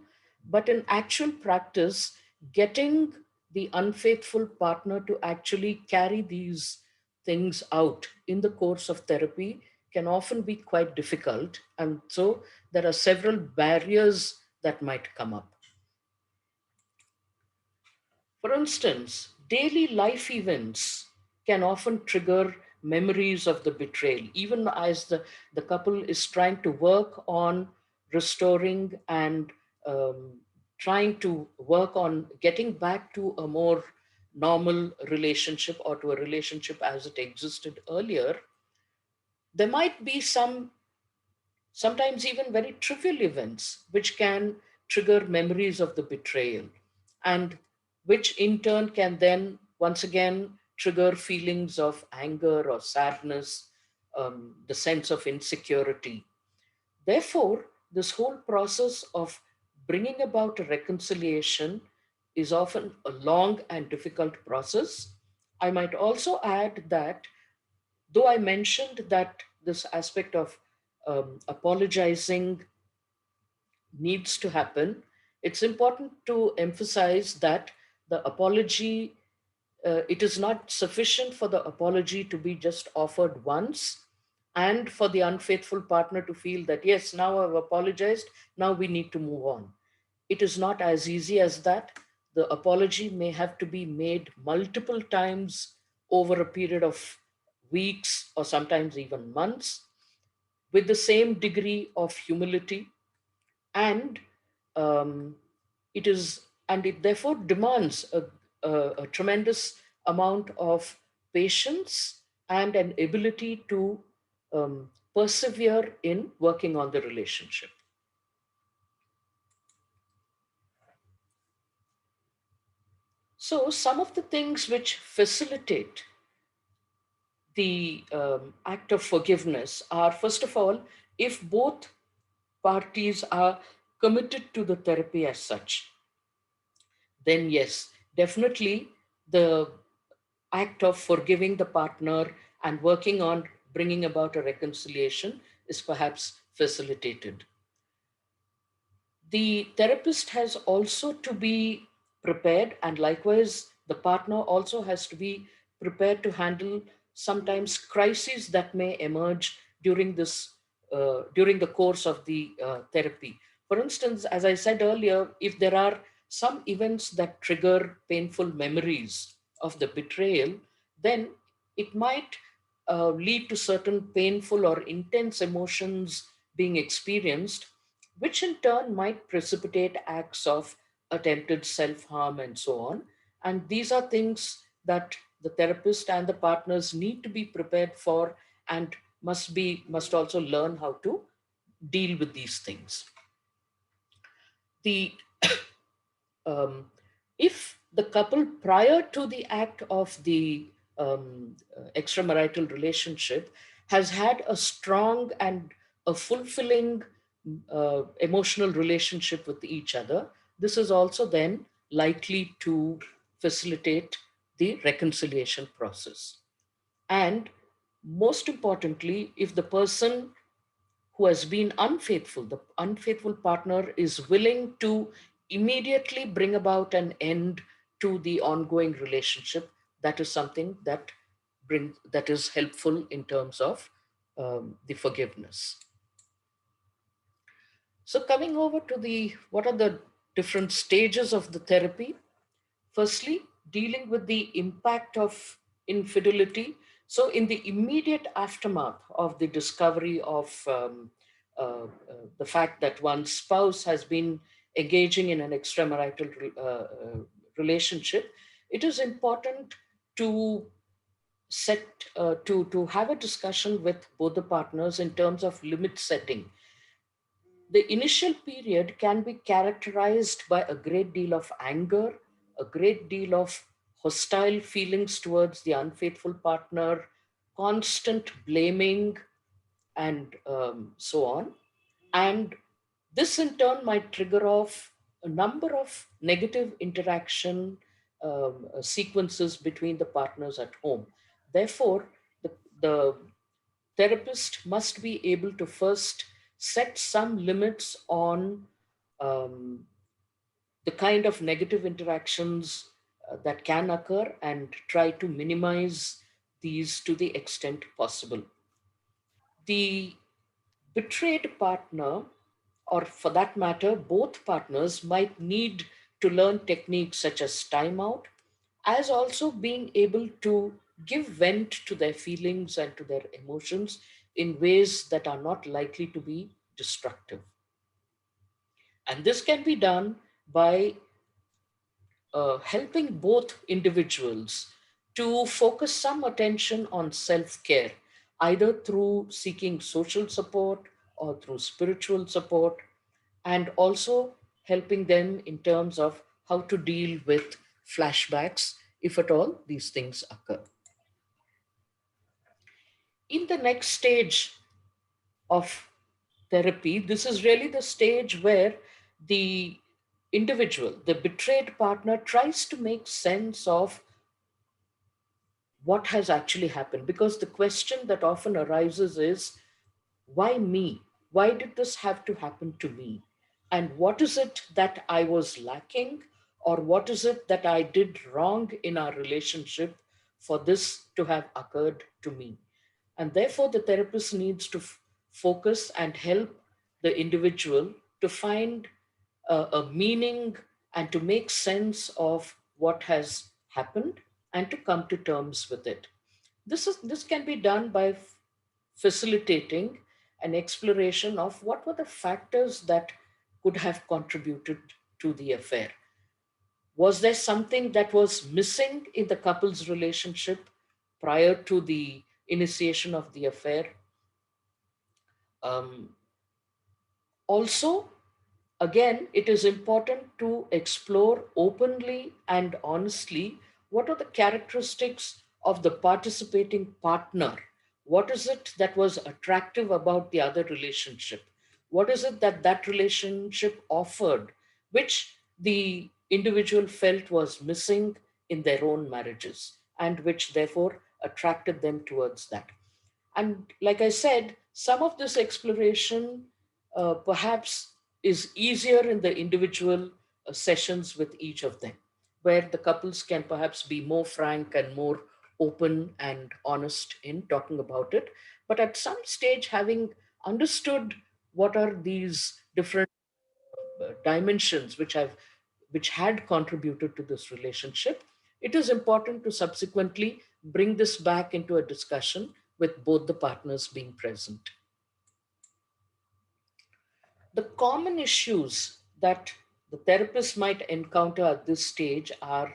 but in actual practice, getting the unfaithful partner to actually carry these things out in the course of therapy can often be quite difficult. And so, there are several barriers that might come up. For instance, daily life events can often trigger memories of the betrayal, even as the couple is trying to work on restoring and um, trying to work on getting back to a more normal relationship or to a relationship as it existed earlier. There might be sometimes even very trivial events which can trigger memories of the betrayal, and which in turn can then once again trigger feelings of anger or sadness, the sense of insecurity. Therefore, this whole process of bringing about a reconciliation is often a long and difficult process. I might also add that though I mentioned that this aspect of apologizing needs to happen, it's important to emphasize that the apology, it is not sufficient for the apology to be just offered once and for the unfaithful partner to feel that, yes, now I've apologized, now we need to move on. It is not as easy as that. The apology may have to be made multiple times over a period of weeks or sometimes even months with the same degree of humility, and um, it is and it therefore demands a tremendous amount of patience and an ability to persevere in working on the relationship. So some of the things which facilitate the act of forgiveness are, first of all, if both parties are committed to the therapy as such, then yes, definitely the act of forgiving the partner and working on bringing about a reconciliation is perhaps facilitated. The therapist has also to be prepared, and likewise the partner also has to be prepared to handle sometimes crises that may emerge during the course of the therapy. For instance, as I said earlier, if there are some events that trigger painful memories of the betrayal, then it might lead to certain painful or intense emotions being experienced, which in turn might precipitate acts of attempted self harm and so on. And these are things that the therapist and the partners need to be prepared for, and must also learn how to deal with these things. The um, if the couple prior to the act of the extramarital relationship has had a strong and a fulfilling emotional relationship with each other, this is also then likely to facilitate the reconciliation process. And most importantly, if the person who has been unfaithful, the unfaithful partner is willing to immediately bring about an end to the ongoing relationship, that is something that is helpful in terms of the forgiveness. So coming over to the what are the different stages of the therapy? Firstly, dealing with the impact of infidelity. So, in the immediate aftermath of the discovery of the fact that one's spouse has been engaging in an extramarital relationship, it is important to to have a discussion with both the partners in terms of limit setting. The initial period can be characterized by a great deal of anger, a great deal of hostile feelings towards the unfaithful partner, constant blaming, and so on. And this in turn might trigger off a number of negative interaction sequences between the partners at home. Therefore, the therapist must be able to first set some limits on um, the kind of negative interactions that can occur and try to minimize these to the extent possible. The betrayed partner, or for that matter, both partners might need to learn techniques such as timeout, as also being able to give vent to their feelings and to their emotions in ways that are not likely to be destructive. And this can be done by helping both individuals to focus some attention on self care, either through seeking social support or through spiritual support, and also helping them in terms of how to deal with flashbacks if at all these things occur. In the next stage of therapy, this is really the stage where the individual, the betrayed partner, tries to make sense of what has actually happened. Because the question that often arises is, why me? Why did this have to happen to me? And what is it that I was lacking? Or what is it that I did wrong in our relationship for this to have occurred to me? And therefore, the therapist needs to focus and help the individual to find a meaning and to make sense of what has happened and to come to terms with it. This can be done by facilitating an exploration of what were the factors that could have contributed to the affair. Was there something that was missing in the couple's relationship prior to the initiation of the affair? Um, Also, again, it is important to explore openly and honestly what are the characteristics of the participating partner. What is it that was attractive about the other relationship? What is it that that relationship offered, which the individual felt was missing in their own marriages, and which therefore attracted them towards that? And like I said, some of this exploration perhaps is easier in the individual sessions with each of them, where the couples can perhaps be more frank and more open and honest in talking about it. But at some stage, having understood what are these different dimensions which had contributed to this relationship, it is important to subsequently bring this back into a discussion with both the partners being present. The common issues that the therapist might encounter at this stage are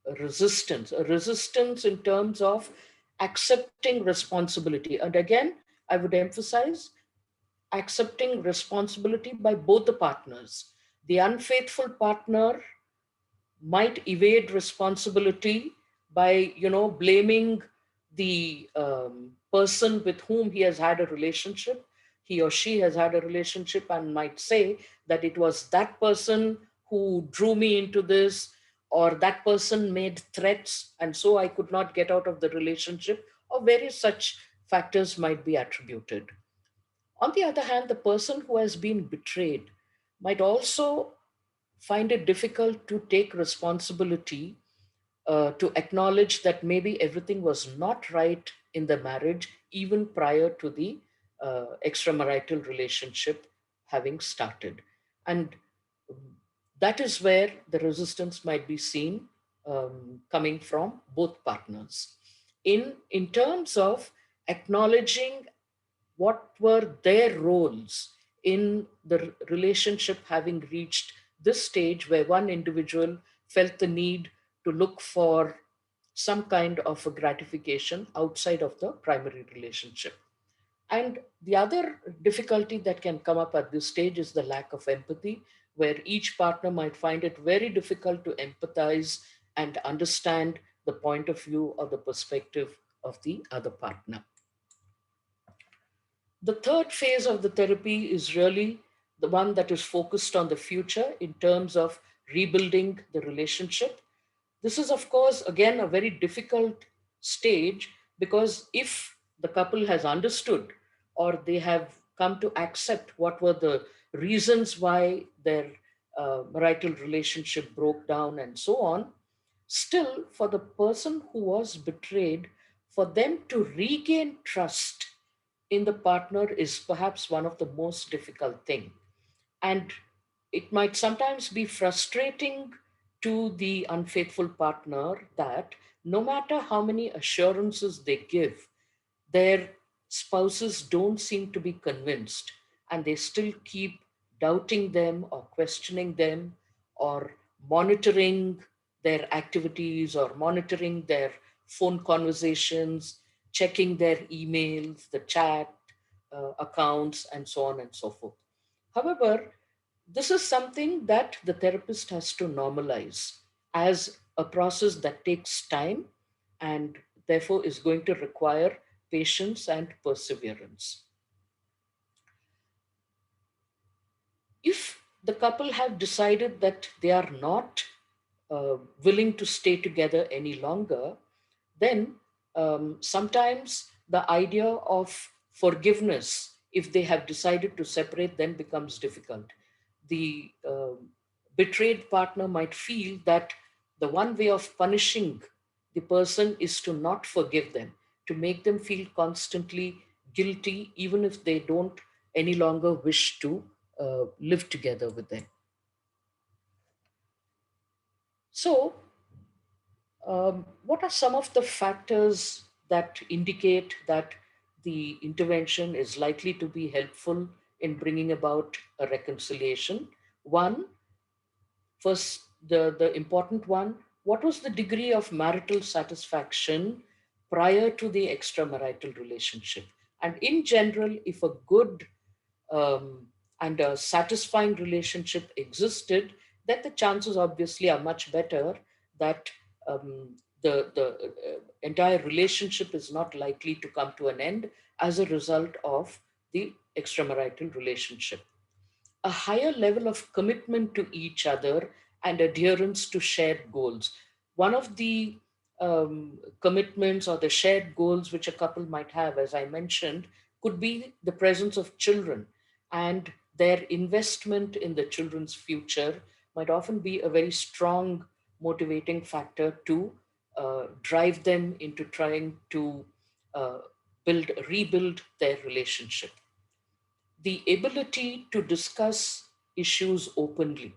a resistance in terms of accepting responsibility. And again, I would emphasize accepting responsibility by both the partners. The unfaithful partner might evade responsibility by blaming the person with whom he has had a relationship, he or she has had a relationship, and might say that it was that person who drew me into this, or that person made threats and so I could not get out of the relationship, or various such factors might be attributed. On the other hand, the person who has been betrayed might also find it difficult to take responsibility, to acknowledge that maybe everything was not right in the marriage even prior to the extramarital relationship having started. And that is where the resistance might be seen, coming from both partners. In terms of acknowledging what were their roles in the relationship having reached this stage where one individual felt the need to look for some kind of a gratification outside of the primary relationship. And the other difficulty that can come up at this stage is the lack of empathy, where each partner might find it very difficult to empathize and understand the point of view or the perspective of the other partner. The third phase of the therapy is really the one that is focused on the future in terms of rebuilding the relationship. This is, of course, again, a very difficult stage, because if the couple has understood or they have come to accept what were the reasons why their marital relationship broke down and so on, still, for the person who was betrayed, for them to regain trust in the partner is perhaps one of the most difficult thing. And it might sometimes be frustrating to the unfaithful partner that no matter how many assurances they give, their spouses don't seem to be convinced, and they still keep doubting them or questioning them or monitoring their activities or monitoring their phone conversations, checking their emails, the chat accounts, and so on and so forth. However, this is something that the therapist has to normalize as a process that takes time and therefore is going to require patience and perseverance. If the couple have decided that they are not willing to stay together any longer, then sometimes the idea of forgiveness, if they have decided to separate, then becomes difficult. The betrayed partner might feel that the one way of punishing the person is to not forgive them, to make them feel constantly guilty, even if they don't any longer wish to live together with them. So, what are some of the factors that indicate that the intervention is likely to be helpful in bringing about a reconciliation? One, first, the important one, what was the degree of marital satisfaction prior to the extramarital relationship? And in general, if a good um, and a satisfying relationship existed, then the chances obviously are much better that the entire relationship is not likely to come to an end as a result of the extramarital relationship. A higher level of commitment to each other and adherence to shared goals. One of the commitments or the shared goals which a couple might have, as I mentioned, could be the presence of children, and their investment in the children's future might often be a very strong motivating factor to drive them into trying to uh, rebuild their relationship. The ability to discuss issues openly,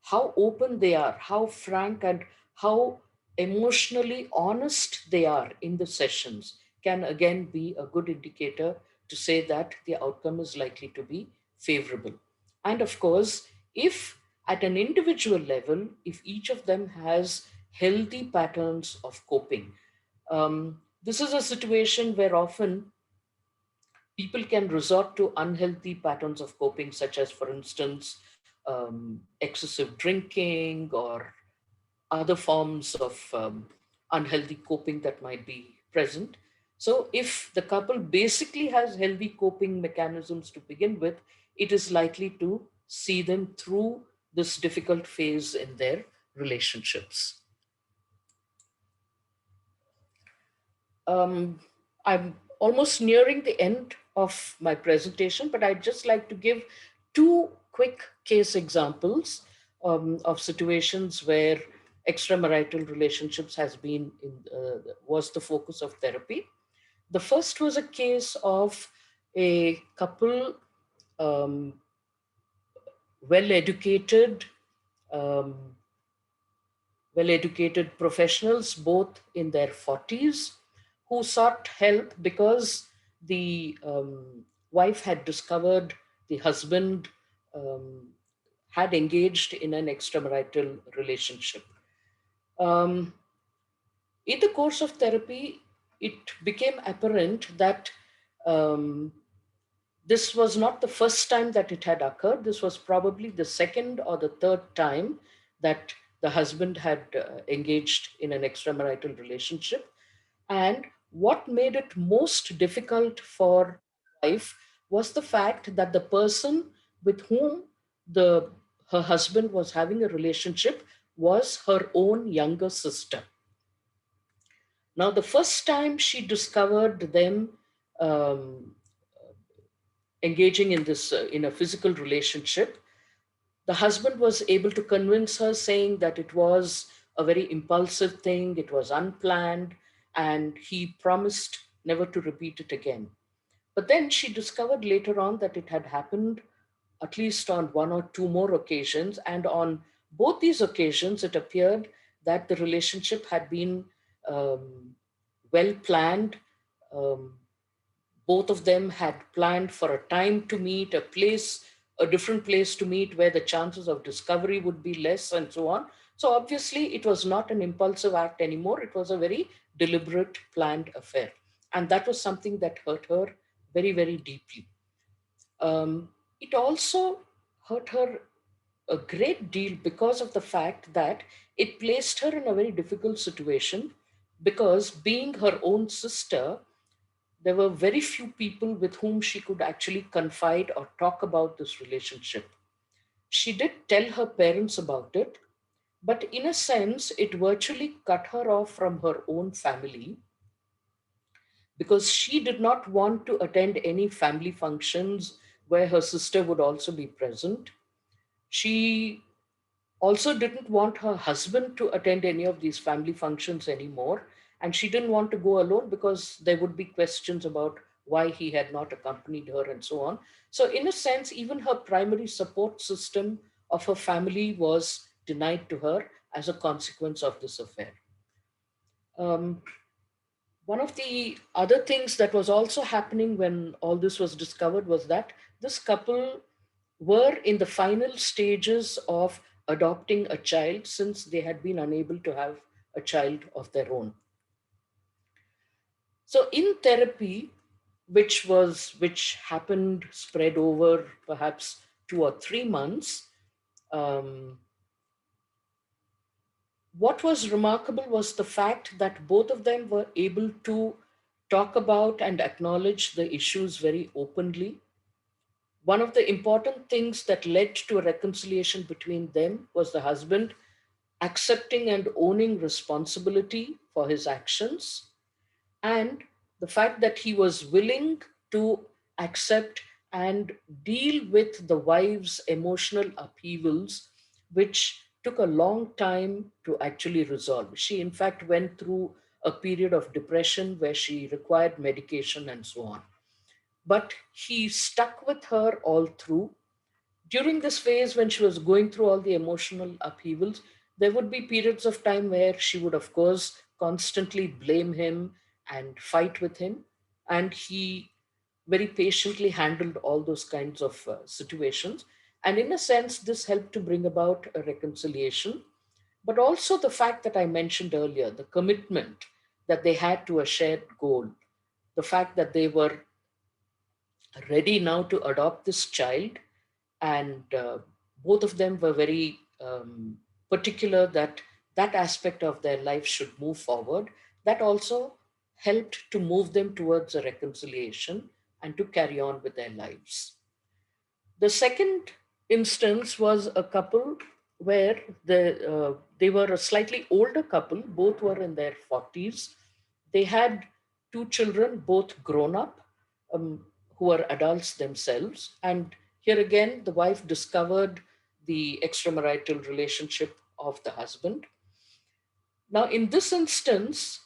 how open they are, how frank and how emotionally honest they are in the sessions, can again be a good indicator to say that the outcome is likely to be favorable. And of course, if at an individual level, if each of them has healthy patterns of coping, this is a situation where often people can resort to unhealthy patterns of coping, such as, for instance, excessive drinking or other forms of unhealthy coping that might be present. So, if the couple basically has healthy coping mechanisms to begin with, it is likely to see them through this difficult phase in their relationships. Um, I'm almost nearing the end of my presentation, but I'd just like to give two quick case examples of situations where extramarital relationships was the focus of therapy. The first was a case of a couple, um, well-educated, um, well-educated professionals, both in their 40s, who sought help because the wife had discovered the husband um, had engaged in an extramarital relationship. Um, in the course of therapy, it became apparent that um, this was not the first time that it had occurred. This was probably the second or the third time that the husband had engaged in an extramarital relationship. And what made it most difficult for the wife was the fact that the person with whom her husband was having a relationship was her own younger sister. Now, the first time she discovered them um, engaging in this in a physical relationship, the husband was able to convince her, saying that it was a very impulsive thing, it was unplanned, and he promised never to repeat it again. But then she discovered later on that it had happened at least on one or two more occasions, and on both these occasions it appeared that the relationship had been um, well planned. um, both of them had planned for a time to meet, a different place to meet where the chances of discovery would be less, and so on. So obviously it was not an impulsive act anymore. It was a very deliberate, planned affair. And that was something that hurt her very, very deeply. It also hurt her a great deal because of the fact that it placed her in a very difficult situation, because being her own sister, there were very few people with whom she could actually confide or talk about this relationship. She did tell her parents about it, but in a sense, it virtually cut her off from her own family, because she did not want to attend any family functions where her sister would also be present. She also didn't want her husband to attend any of these family functions anymore. And she didn't want to go alone because there would be questions about why he had not accompanied her and so on. So, in a sense, even her primary support system of her family was denied to her as a consequence of this affair. Um, One of the other things that was also happening when all this was discovered was that this couple were in the final stages of adopting a child, since they had been unable to have a child of their own. So in therapy, which happened spread over perhaps 2 or 3 months, um, what was remarkable was the fact that both of them were able to talk about and acknowledge the issues very openly. One of the important things that led to a reconciliation between them was the husband accepting and owning responsibility for his actions, and the fact that he was willing to accept and deal with the wife's emotional upheavals, which took a long time to actually resolve. She, in fact, went through a period of depression where she required medication and so on. But he stuck with her all through. During this phase, when she was going through all the emotional upheavals, there would be periods of time where she would, of course, constantly blame him and fight with him. And he very patiently handled all those kinds of situations. And in a sense, this helped to bring about a reconciliation. But also the fact that I mentioned earlier, the commitment that they had to a shared goal, the fact that they were ready now to adopt this child, and both of them were very particular that that aspect of their life should move forward. That also helped to move them towards a reconciliation and to carry on with their lives. The second instance was a couple where they were a slightly older couple, both were in their 40s. They had two children, both grown up, who are adults themselves. And here again, the wife discovered the extramarital relationship of the husband. Now, in this instance,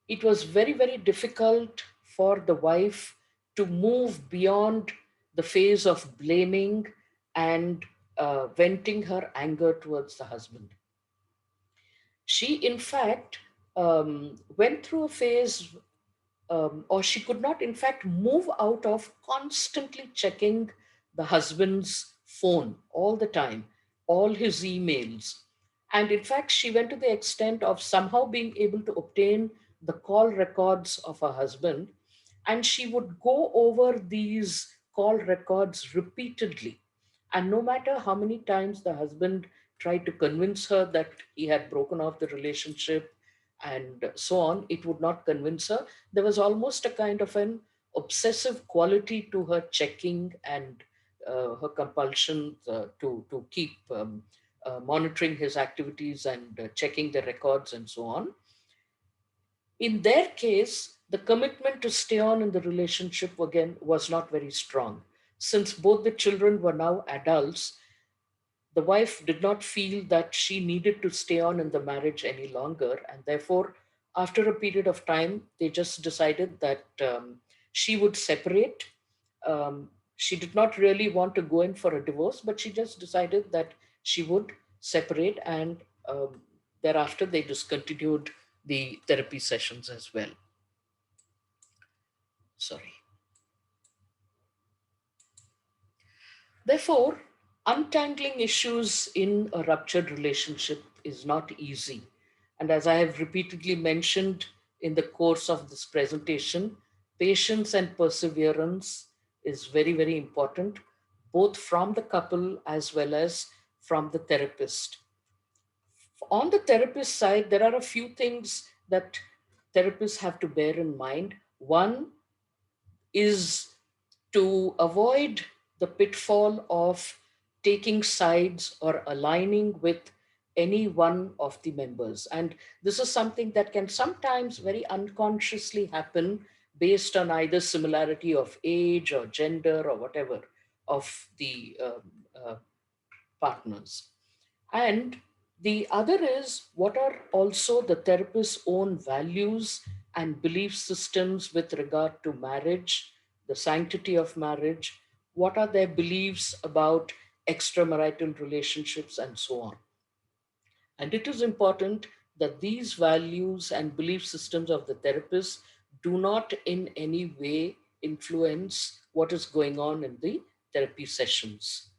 it was very, very difficult for the wife to move beyond the phase of blaming and venting her anger towards the husband. She, in fact, went through a phase, or she could not, in fact, move out of constantly checking the husband's phone all the time, all his emails. And in fact, she went to the extent of somehow being able to obtain the call records of her husband. And she would go over these call records repeatedly. And no matter how many times the husband tried to convince her that he had broken off the relationship and so on, it would not convince her. There was almost a kind of an obsessive quality to her checking and her compulsion to keep monitoring his activities and checking the records and so on. In their case, the commitment to stay on in the relationship again was not very strong. Since both the children were now adults, the wife did not feel that she needed to stay on in the marriage any longer. And therefore, after a period of time, they just decided that she would separate. She did not really want to go in for a divorce, but she just decided that she would separate. And thereafter, they discontinued the therapy sessions as well. Sorry. Therefore, untangling issues in a ruptured relationship is not easy. And as I have repeatedly mentioned in the course of this presentation, patience and perseverance is very, very important, both from the couple as well as from the therapist. On the therapist side, there are a few things that therapists have to bear in mind. One is to avoid the pitfall of taking sides or aligning with any one of the members. And this is something that can sometimes very unconsciously happen based on either similarity of age or gender or whatever of the partners. And the other is, what are also the therapist's own values and belief systems with regard to marriage, the sanctity of marriage? What are their beliefs about extramarital relationships and so on? And it is important that these values and belief systems of the therapist do not in any way influence what is going on in the therapy sessions.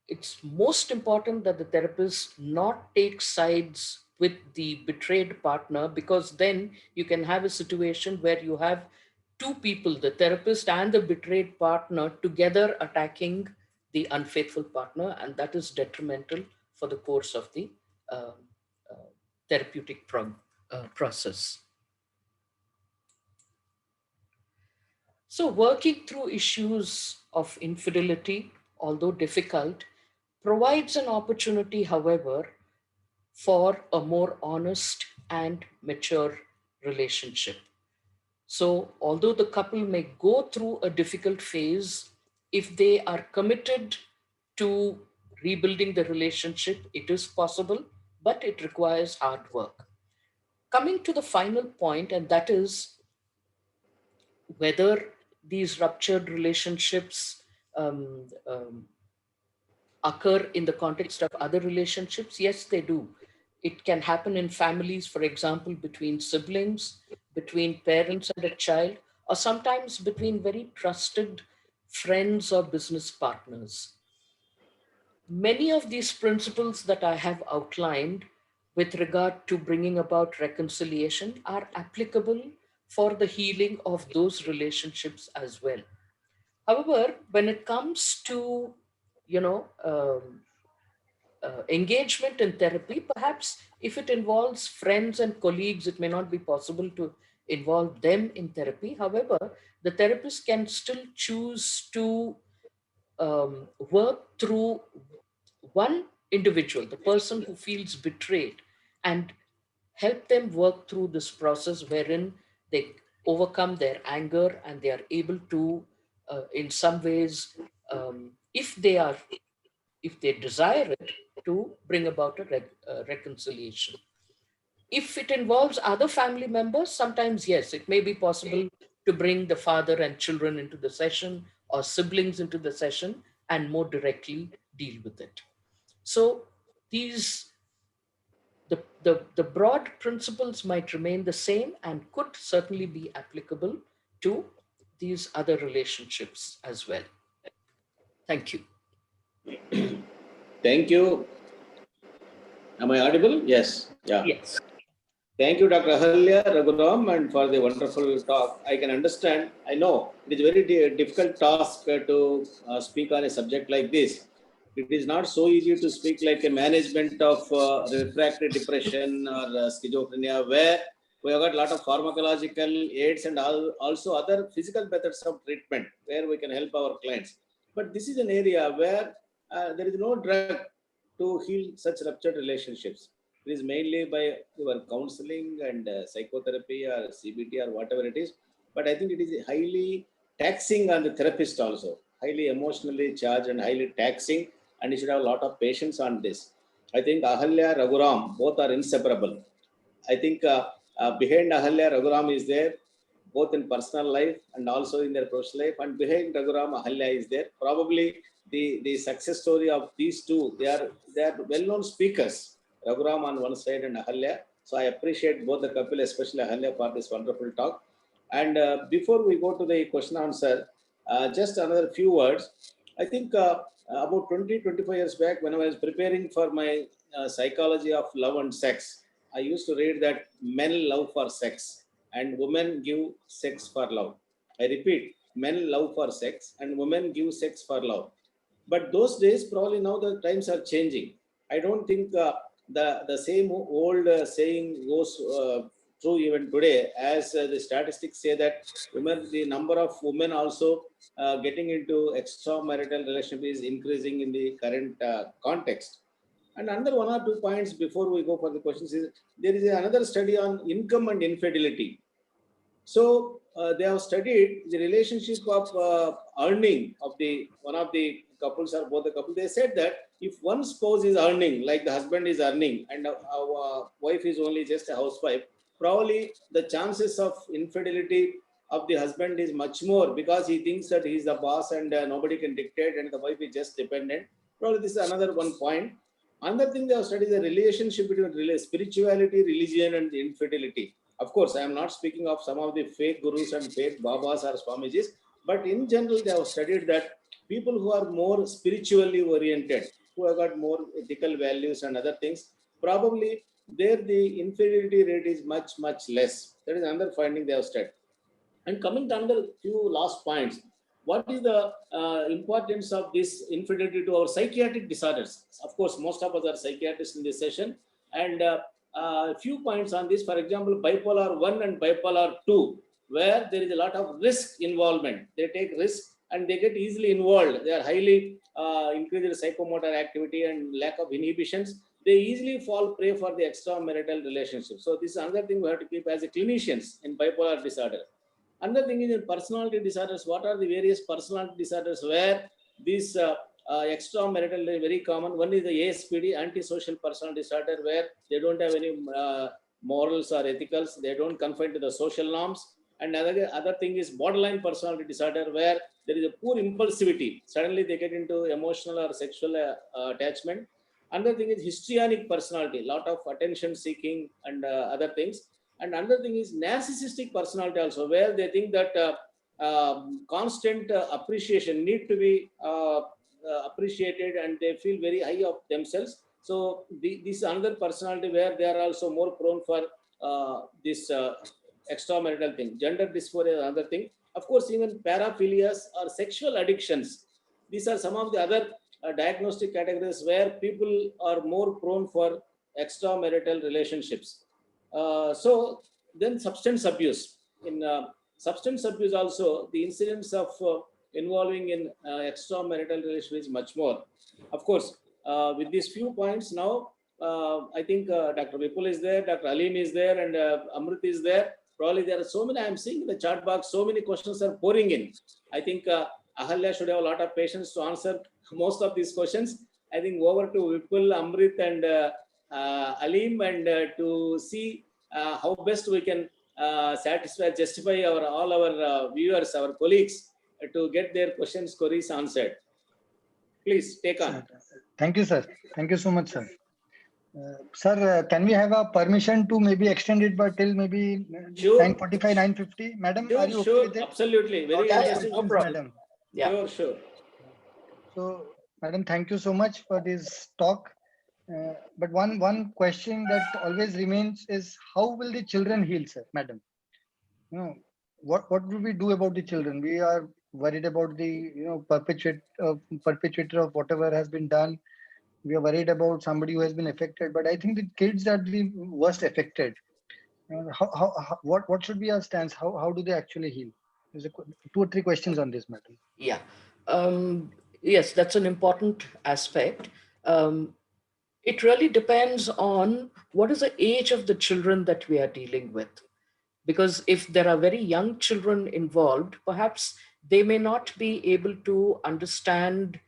It's most important that the therapist not take sides with the betrayed partner, because then you can have a situation where you have two people, the therapist and the betrayed partner, together attacking the unfaithful partner, and that is detrimental for the course of the uh, uh, therapeutic process. So, working through issues of infidelity, although difficult, provides an opportunity, however, for a more honest and mature relationship. So, although the couple may go through a difficult phase, if they are committed to rebuilding the relationship, it is possible, but it requires hard work. Coming to the final point, and that is whether these ruptured relationships occur in the context of other relationships? Yes, they do. It can happen in families, for example, between siblings, between parents and a child, or sometimes between very trusted friends or business partners. Many of these principles that I have outlined with regard to bringing about reconciliation are applicable for the healing of those relationships as well. However, when it comes to, you know, engagement in therapy, perhaps if it involves friends and colleagues, it may not be possible to involve them in therapy. However, the therapist can still choose to work through one individual, the person who feels betrayed, and help them work through this process wherein they overcome their anger and they are able to, in some ways, if they desire it, to bring about a reconciliation. If it involves other family members, sometimes yes, it may be possible to bring the father and children into the session or siblings into the session and more directly deal with it. So these the broad principles might remain the same and could certainly be applicable to these other relationships as well. Thank you. Thank you. Am I audible? Yes. Yeah. Yes. Thank you, Dr. Ahalya Raghuram, and for the wonderful talk. I can understand. I know it is a very difficult task to speak on a subject like this. It is not so easy to speak like a management of refractory depression or schizophrenia, where we have got a lot of pharmacological aids and also other physical methods of treatment where we can help our clients. But this is an area where there is no drug to heal such ruptured relationships. It is mainly by your counseling and psychotherapy or CBT or whatever it is. But I think it is highly taxing on the therapist also, highly emotionally charged and highly taxing, and you should have a lot of patience on this. I think Ahalya, Raghuram, both are inseparable. I think behind Ahalya, Raghuram is there, both in personal life and also in their professional life. And behind Raghuram, Ahalya is there. Probably the success story of these two, they are well-known speakers. Raghuram on one side and Ahalya. So I appreciate both the couple, especially Ahalya, for this wonderful talk. And before we go to the question answer, just another few words. I think about 25 years back, when I was preparing for my psychology of love and sex, I used to read that men love for sex and women give sex for love. I repeat, men love for sex and women give sex for love. But those days, probably now the times are changing. I don't think the same old saying goes true even today, as the statistics say that the number of women also getting into extramarital relationship is increasing in the current context. And another one or 2 points before we go for the questions is there is another study on income and infidelity. So they have studied the relationship of earning of the one of the couples or both the couple. They said that if one spouse is earning, like the husband is earning, and our wife is only just a housewife, probably the chances of infidelity of the husband is much more, because he thinks that he is the boss and nobody can dictate, and the wife is just dependent. Probably this is another one point. Another thing they have studied the relationship between spirituality, religion, and infidelity. Of course, I am not speaking of some of the fake gurus and fake babas or swamijis, but in general, they have studied that people who are more spiritually oriented, who have got more ethical values and other things, probably there the infidelity rate is much, much less. That is another finding they have studied. And coming to another few last points, what is the importance of this infidelity to our psychiatric disorders? Of course, most of us are psychiatrists in this session, and a few points on this. For example, bipolar 1 and bipolar 2, where there is a lot of risk involvement. They take risk and they get easily involved. They are highly increased psychomotor activity and lack of inhibitions. They easily fall prey for the extramarital relationship. So this is another thing we have to keep as a clinicians in bipolar disorder. Another thing is in personality disorders. What are the various personality disorders where these extramarital is very common? One is the ASPD, antisocial personality disorder, where they don't have any morals or ethicals. They don't conform to the social norms. And other thing is borderline personality disorder, where there is a poor impulsivity. Suddenly they get into emotional or sexual attachment. Another thing is histrionic personality, lot of attention seeking and other things. And another thing is narcissistic personality also, where they think that constant appreciation need to be appreciated, and they feel very high of themselves. So this is another personality where they are also more prone for this extramarital thing. Gender dysphoria is another thing. Of course, even paraphilias or sexual addictions. These are some of the other diagnostic categories where people are more prone for extramarital relationships. So then substance abuse. In substance abuse also, the incidence of involving in extramarital relationship is much more. Of course, with these few points now, I think Dr. Vipul is there, Dr. Alim is there, and Amrit is there. Probably there are so many, I'm seeing in the chat box, so many questions are pouring in. I think Ahalya should have a lot of patience to answer most of these questions. I think over to Vipul, Amrit, and Alim, and to see how best we can justify all our viewers, our colleagues, to get their questions, queries answered. Please take on. Thank you, sir. Thank you so much, sir. Sir, can we have a permission to maybe extend it but till maybe Sure. 9:45, 9:50? Madam, Sure, are you okay sure, with it? absolutely. Very Yeah, interesting. no problem. Madam. Yeah. Sure, sure. So, Madam, thank you so much for this talk. But one question that always remains is how will the children heal, sir, Madam? You know, what will we do about the children? We are worried about the perpetrator of whatever has been done. We are worried about somebody who has been affected. But I think the kids are the worst affected. What should be our stance? How do they actually heal? There's two or three questions on this, Madam. Yeah. Yes, that's an important aspect. It really depends on what is the age of the children that we are dealing with. Because if there are very young children involved, perhaps they may not be able to understand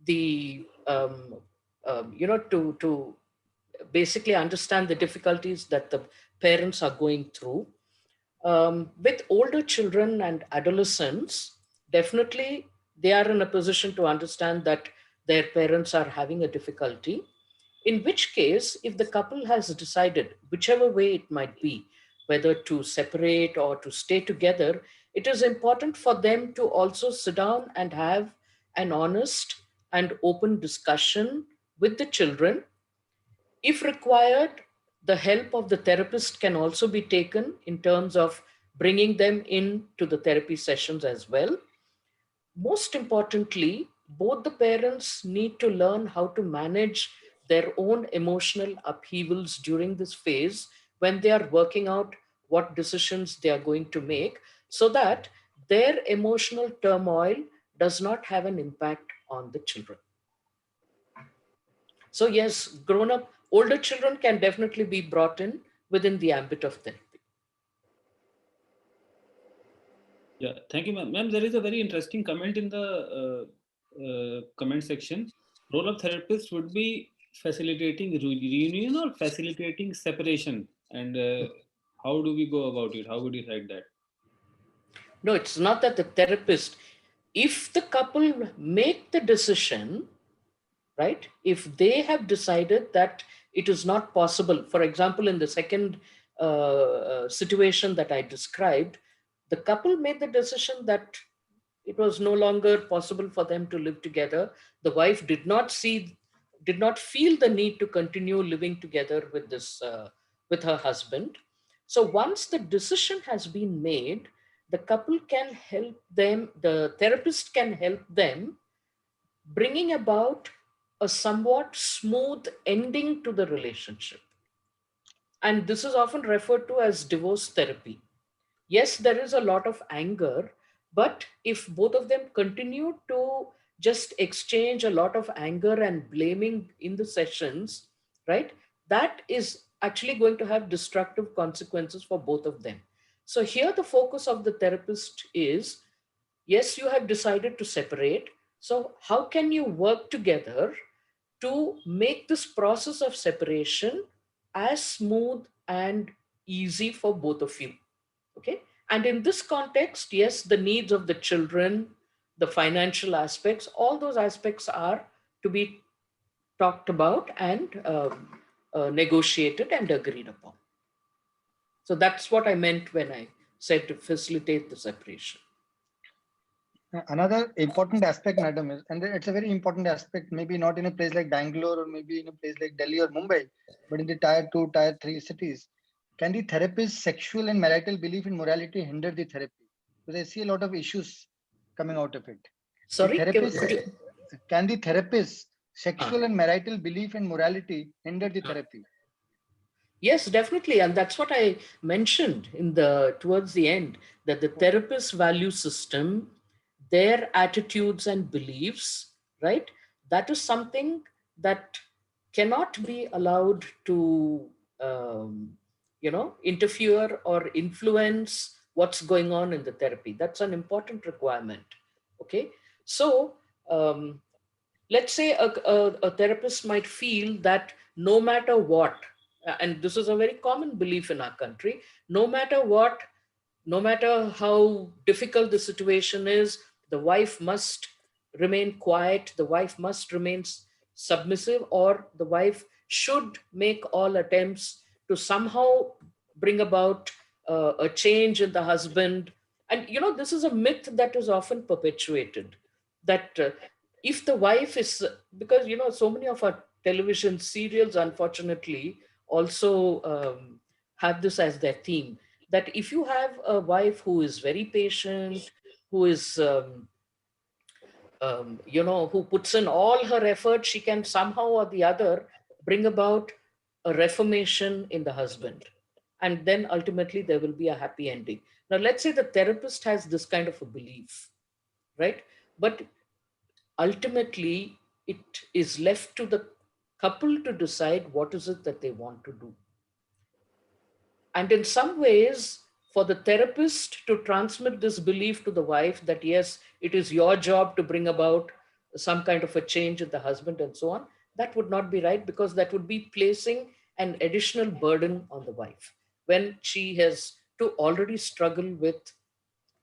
the, to basically understand the difficulties that the parents are going through. With older children and adolescents, definitely they are in a position to understand that their parents are having a difficulty. In which case, if the couple has decided, whichever way it might be, whether to separate or to stay together, it is important for them to also sit down and have an honest and open discussion with the children. If required, the help of the therapist can also be taken in terms of bringing them in to the therapy sessions as well. Most importantly, both the parents need to learn how to manage their own emotional upheavals during this phase when they are working out what decisions they are going to make, so that their emotional turmoil does not have an impact on the children. So yes, grown up, older children can definitely be brought in within the ambit of therapy. Yeah, thank you, ma'am. Ma'am, there is a very interesting comment in the comment section. Role of therapist would be facilitating reunion or facilitating separation, and how do we go about it? How would you write that? No, it's not that the therapist, if the couple make the decision, right, if they have decided that it is not possible, for example, in the second situation that I described, the couple made the decision that it was no longer possible for them to live together. The wife did not feel the need to continue living together with with her husband. So once the decision has been made, the couple can help them, the therapist can help them, bringing about a somewhat smooth ending to the relationship. And this is often referred to as divorce therapy. Yes, there is a lot of anger, but if both of them continue to just exchange a lot of anger and blaming in the sessions, right, that is actually going to have destructive consequences for both of them. So here the focus of the therapist is, yes, you have decided to separate. So how can you work together to make this process of separation as smooth and easy for both of you? Okay. And in this context, yes, the needs of the children, the financial aspects, all those aspects are to be talked about and negotiated and agreed upon. So that's what I meant when I said to facilitate the separation. Another important aspect, madam, is, and it's a very important aspect, maybe not in a place like Bangalore or maybe in a place like Delhi or Mumbai, but in the tier 2, tier 3 cities. Can the therapist's sexual and marital belief in morality hinder the therapy? Because I see a lot of issues coming out of it. Sorry, can the therapist's sexual and marital belief in morality hinder the therapy? Yes, definitely. And that's what I mentioned towards the end, that the therapist's value system, their attitudes and beliefs, right? That is something that cannot be allowed to, interfere or influence what's going on in the therapy. That's an important requirement. Okay. So, let's say a therapist might feel that no matter what, and this is a very common belief in our country, no matter what, no matter how difficult the situation is, the wife must remain quiet, the wife must remain submissive, or the wife should make all attempts to somehow bring about a change in the husband. And this is a myth that is often perpetuated, that if the wife is, because so many of our television serials unfortunately also have this as their theme, that if you have a wife who is very patient, who is who puts in all her effort, she can somehow or the other bring about a reformation in the husband, and then ultimately there will be a happy ending. Now let's say the therapist has this kind of a belief, right? But ultimately it is left to the couple to decide what is it that they want to do. And in some ways, for the therapist to transmit this belief to the wife that yes, it is your job to bring about some kind of a change in the husband and so on, that would not be right, because that would be placing an additional burden on the wife when she has to already struggle with,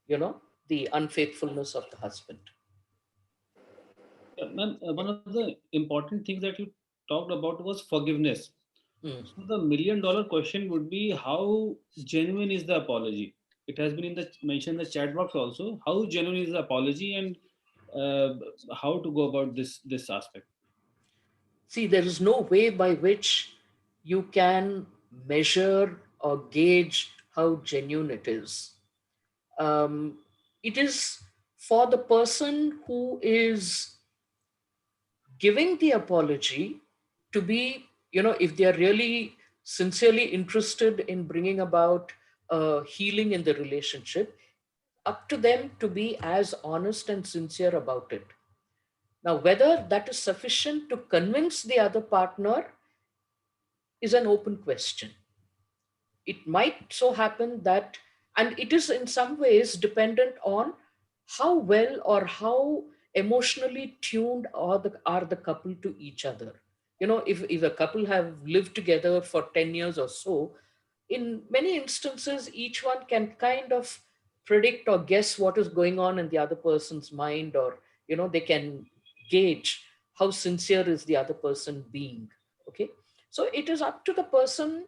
the unfaithfulness of the husband. Ma'am, one of the important things that you talked about was forgiveness. Mm. So the million-dollar question would be, how genuine is the apology? It has been mentioned in the chat box also. How genuine is the apology, and how to go about this aspect? See, there is no way by which you can measure or gauge how genuine it is. Um, it is for the person who is giving the apology to be, if they are really sincerely interested in bringing about healing in the relationship, up to them to be as honest and sincere about it. Now, whether that is sufficient to convince the other partner is an open question. It might so happen that, and it is in some ways dependent on how well or how emotionally tuned are the couple to each other. If a couple have lived together for 10 years or so, in many instances each one can kind of predict or guess what is going on in the other person's mind, or they can gauge how sincere is the other person being. Okay. So it is up to the person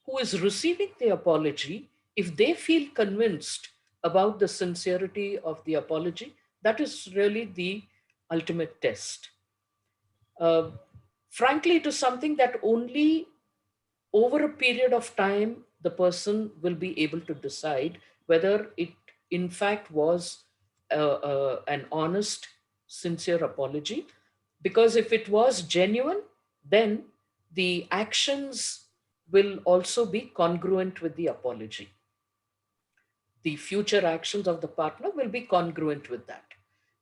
who is receiving the apology. If they feel convinced about the sincerity of the apology, that is really the ultimate test. uh, Frankly, it is something that only over a period of time the person will be able to decide whether it in fact was an honest, sincere apology. Because if it was genuine, then the actions will also be congruent with the apology. The future actions of the partner will be congruent with that.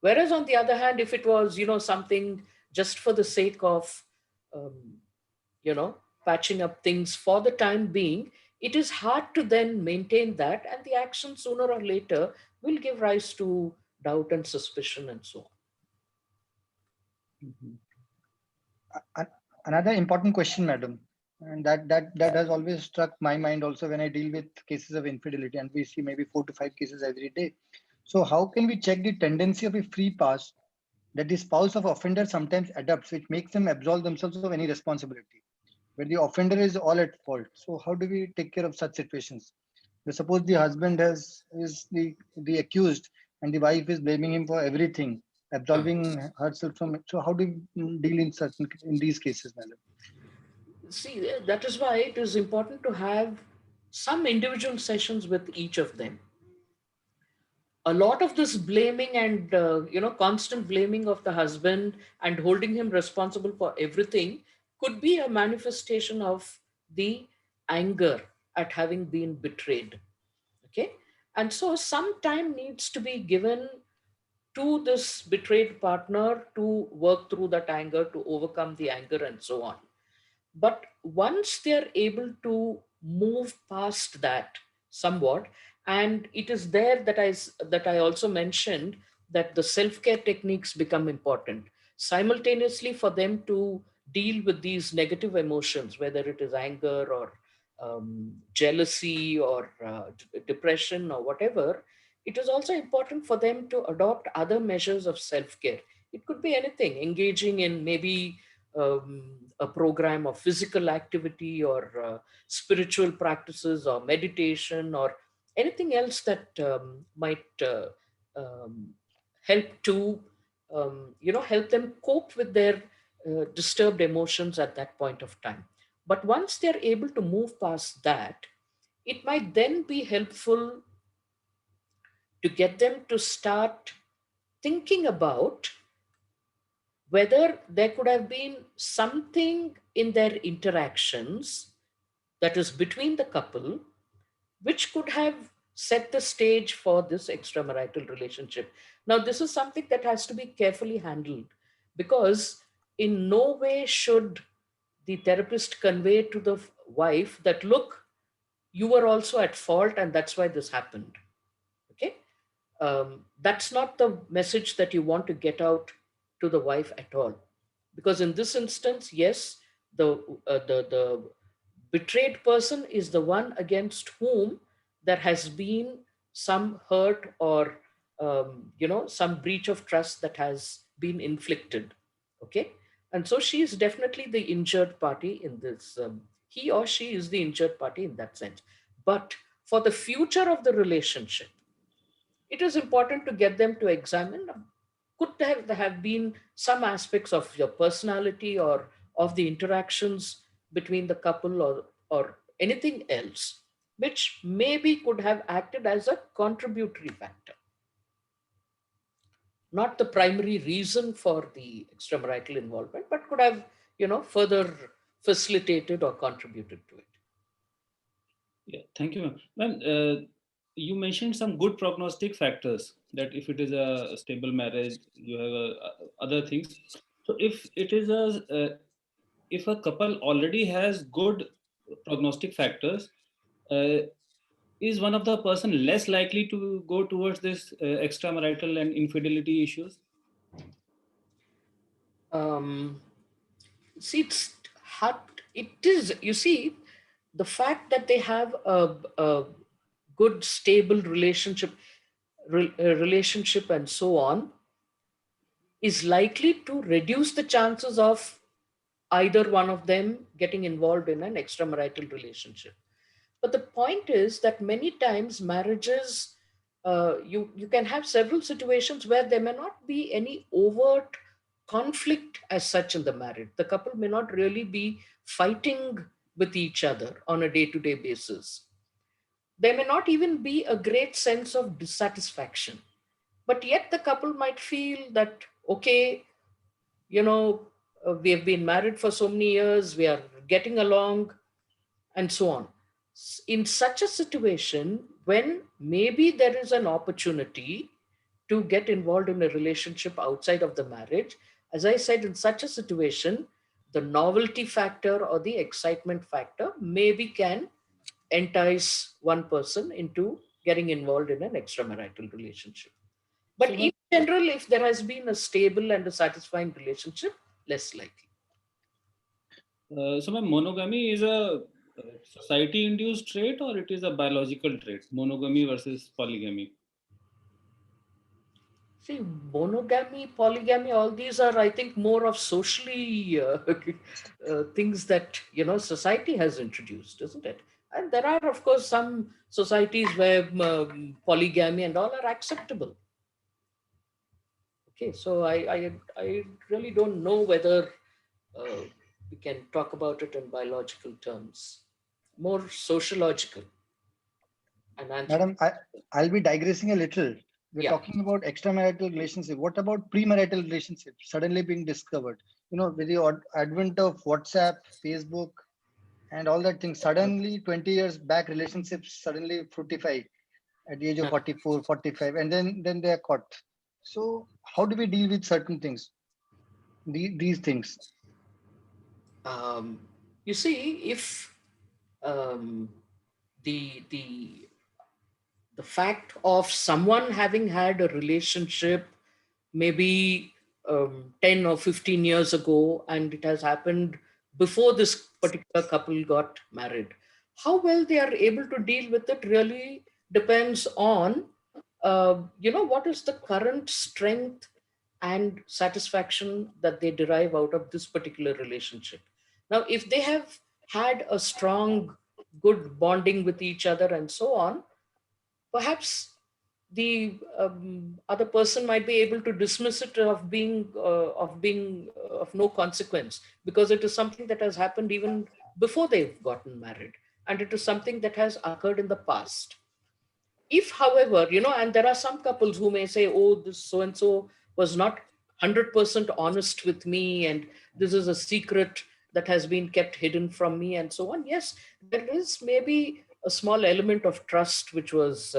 Whereas on the other hand, if it was something just for the sake of um, you know patching up things for the time being, it is hard to then maintain that, and the action sooner or later will give rise to doubt and suspicion and so on. Mhm. Another important question, madam, and that has always struck my mind also when I deal with cases of infidelity, and we see maybe 4 to 5 cases every day. So how can we check the tendency of a free pass that the spouse of offender sometimes adopts, which makes them absolve themselves of any responsibility, where the offender is all at fault? So how do we take care of such situations? Suppose the husband is the accused and the wife is blaming him for everything, Hmm. absolving herself from it. So how do we deal in these cases, madam? See, that is why it is important to have some individual sessions with each of them. A lot of this blaming and constant blaming of the husband and holding him responsible for everything could be a manifestation of the anger at having been betrayed. Okay. And so some time needs to be given to this betrayed partner to work through that anger, to overcome the anger and so on. But once they're able to move past that somewhat, and it is there that I also mentioned that the self-care techniques become important simultaneously for them to deal with these negative emotions, whether it is anger or jealousy or depression or whatever. It is also important for them to adopt other measures of self-care. It could be anything, engaging in maybe a program of physical activity or spiritual practices or meditation or anything else that might um, help to help them cope with their disturbed emotions at that point of time. But once they're able to move past that, it might then be helpful to get them to start thinking about whether there could have been something in their interactions that is between the couple which could have set the stage for this extramarital relationship. Now, this is something that has to be carefully handled because in no way should the therapist convey to the wife that, look, you were also at fault and that's why this happened. Okay. That's not the message that you want to get out to the wife at all, because in this instance, yes, the betrayed person is the one against whom there has been some hurt or some breach of trust that has been inflicted. Okay, and so she is definitely the injured party in this. He or she is the injured party in that sense. But for the future of the relationship, it is important to get them to examine, could there have been some aspects of your personality or of the interactions between the couple or anything else which maybe could have acted as a contributory factor, not the primary reason for the extramarital involvement, but could have further facilitated or contributed to it. Yeah, thank you, ma'am. Ma'am, you mentioned some good prognostic factors that if it is a stable marriage, you have other things. So if it is if a couple already has good prognostic factors, uh, is one of the person less likely to go towards this extramarital and infidelity issues? um, See, it's hard. It is, you see, the fact that they have a good, stable relationship and so on is likely to reduce the chances of either one of them getting involved in an extramarital relationship. But the point is that many times marriages, you can have several situations where there may not be any overt conflict as such in the marriage. The couple may not really be fighting with each other on a day-to-day basis. There may not even be a great sense of dissatisfaction. But yet the couple might feel that, okay, you know, we have been married for so many years, we are getting along, and so on. In such a situation, when maybe there is an opportunity to get involved in a relationship outside of the marriage, as I said, in such a situation, the novelty factor or the excitement factor maybe can entice one person into getting involved in an extramarital relationship. But So, in general, if there has been a stable and a satisfying relationship, less likely. so ma'am, monogamy is a society-induced trait or it is a biological trait? Monogamy versus polygamy. See, monogamy, polygamy, all these are, I think, more of socially things that, society has introduced, isn't it? And there are, of course, some societies where polygamy and all are acceptable. Okay, so I really don't know whether uh, we can talk about it in biological terms, more sociological and Madam, I'll be digressing a little. We're yeah. talking about extramarital relationship. What about premarital relationships suddenly being discovered? With the advent of WhatsApp, Facebook, and all that thing, suddenly 20 years back, relationships suddenly fructify at the age of 44, 45, and then they are caught. So how do we deal with certain things, these things? Um, You see, if um, the fact of someone having had a relationship maybe 10 or 15 years ago, and it has happened before this particular couple got married, how well they are able to deal with it really depends on what is the current strength and satisfaction that they derive out of this particular relationship. Now, if they have had a strong good bonding with each other and so on, perhaps the other person might be able to dismiss it of no consequence, because it is something that has happened even before they've gotten married, and it is something that has occurred in the past. If, however, and there are some couples who may say, oh, this so and so was not 100% honest with me, and this is a secret that has been kept hidden from me, and so on. Yes, there is maybe a small element of trust which was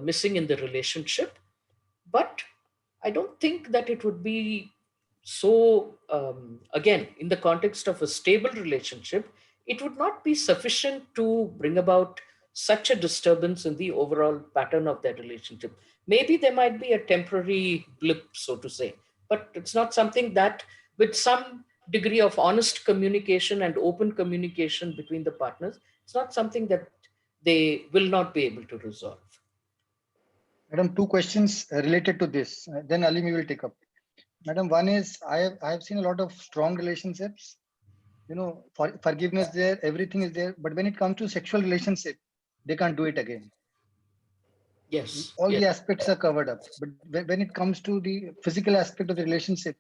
missing in the relationship. But I don't think that it would be so, again, in the context of a stable relationship, it would not be sufficient to bring about such a disturbance in the overall pattern of their relationship. Maybe there might be a temporary blip, so to say, but it's not something that, with some degree of honest communication and open communication between the partners, it's not something that they will not be able to resolve. Madam, two questions related to this. Then Ali, we will take up. Madam, one is I have seen a lot of strong relationships. Forgiveness there, everything is there. But when it comes to sexual relationship, they can't do it again. Yes. All yes. the aspects are covered up. But when it comes to the physical aspect of the relationship,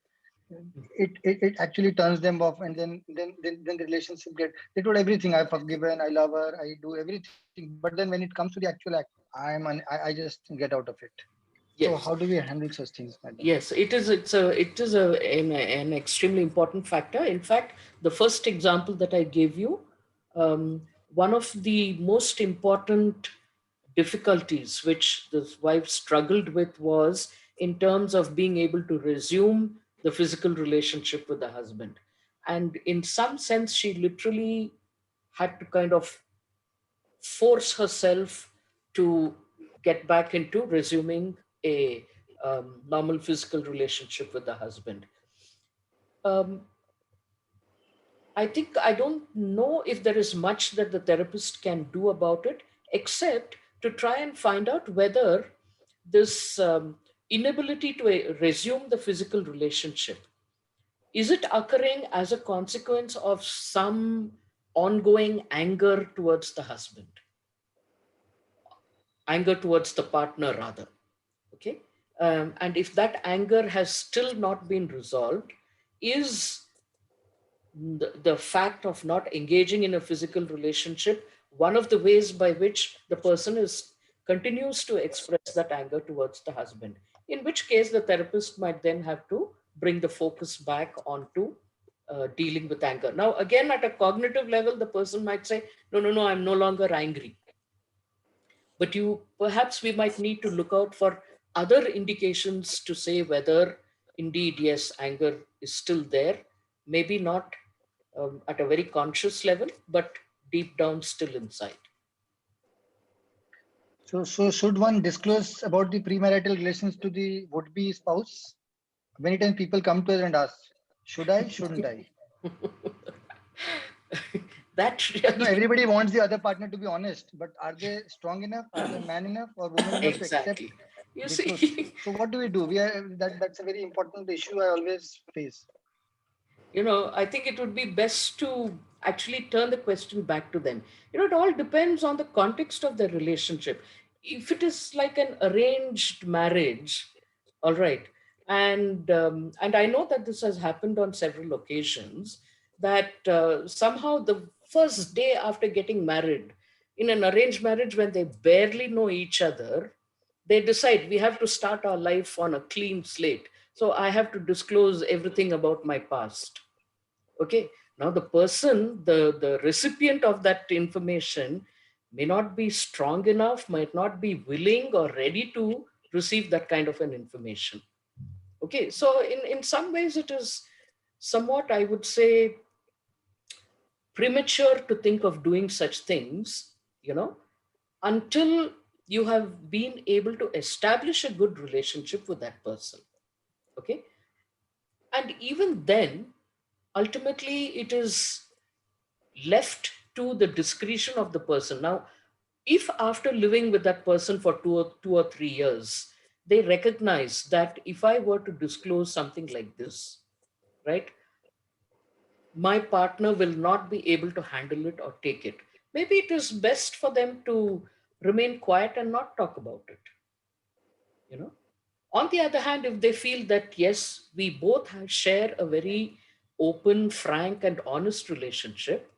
it actually turns them off, and then the relationship they told everything. I've forgiven, I love her, I do everything. But then when it comes to the actual act, I just get out of it. So Yes. how do we handle such things, madam? Yes, it is. An extremely important factor. In fact, the first example that I gave you, one of the most important difficulties which the wife struggled with was in terms of being able to resume the physical relationship with the husband. And in some sense, she literally had to kind of force herself to get back into resuming a normal physical relationship with the husband. Um, I don't know if there is much that the therapist can do about it, except to try and find out whether this inability to resume the physical relationship, is it occurring as a consequence of some ongoing anger towards the husband, anger towards the partner rather. Okay. And if that anger has still not been resolved, is the fact of not engaging in a physical relationship one of the ways by which the person is continues to express that anger towards the husband, in which case the therapist might then have to bring the focus back onto dealing with anger. Now, again, at a cognitive level, the person might say, no, I'm no longer angry. But perhaps we might need to look out for other indications to say whether indeed, yes, anger is still there, maybe not at a very conscious level, but deep down still inside. So should one disclose about the premarital relations to the would-be spouse? Many times people come to us and ask, should I, shouldn't I? That really... everybody wants the other partner to be honest, but are they strong enough? Are they man enough or woman enough to accept Exactly. You the see, truth? So what do we do? That's a very important issue I always face. I think it would be best to actually turn the question back to them. It all depends on the context of the relationship. If it is like an arranged marriage, all right, and I know that this has happened on several occasions, that somehow the first day after getting married, in an arranged marriage, when they barely know each other, they decide we have to start our life on a clean slate. So I have to disclose everything about my past. Okay. Now the person, the recipient of that information may not be strong enough, might not be willing or ready to receive that kind of an information. Okay. So in some ways it is somewhat, I would say, premature to think of doing such things, until you have been able to establish a good relationship with that person. Okay. And even then, ultimately, it is left to the discretion of the person. Now, if after living with that person for 2 or 3 years, they recognize that if I were to disclose something like this, right, my partner will not be able to handle it or take it. Maybe it is best for them to remain quiet and not talk about it. You know. On the other hand, if they feel that yes, we both share a very open, frank, and honest relationship,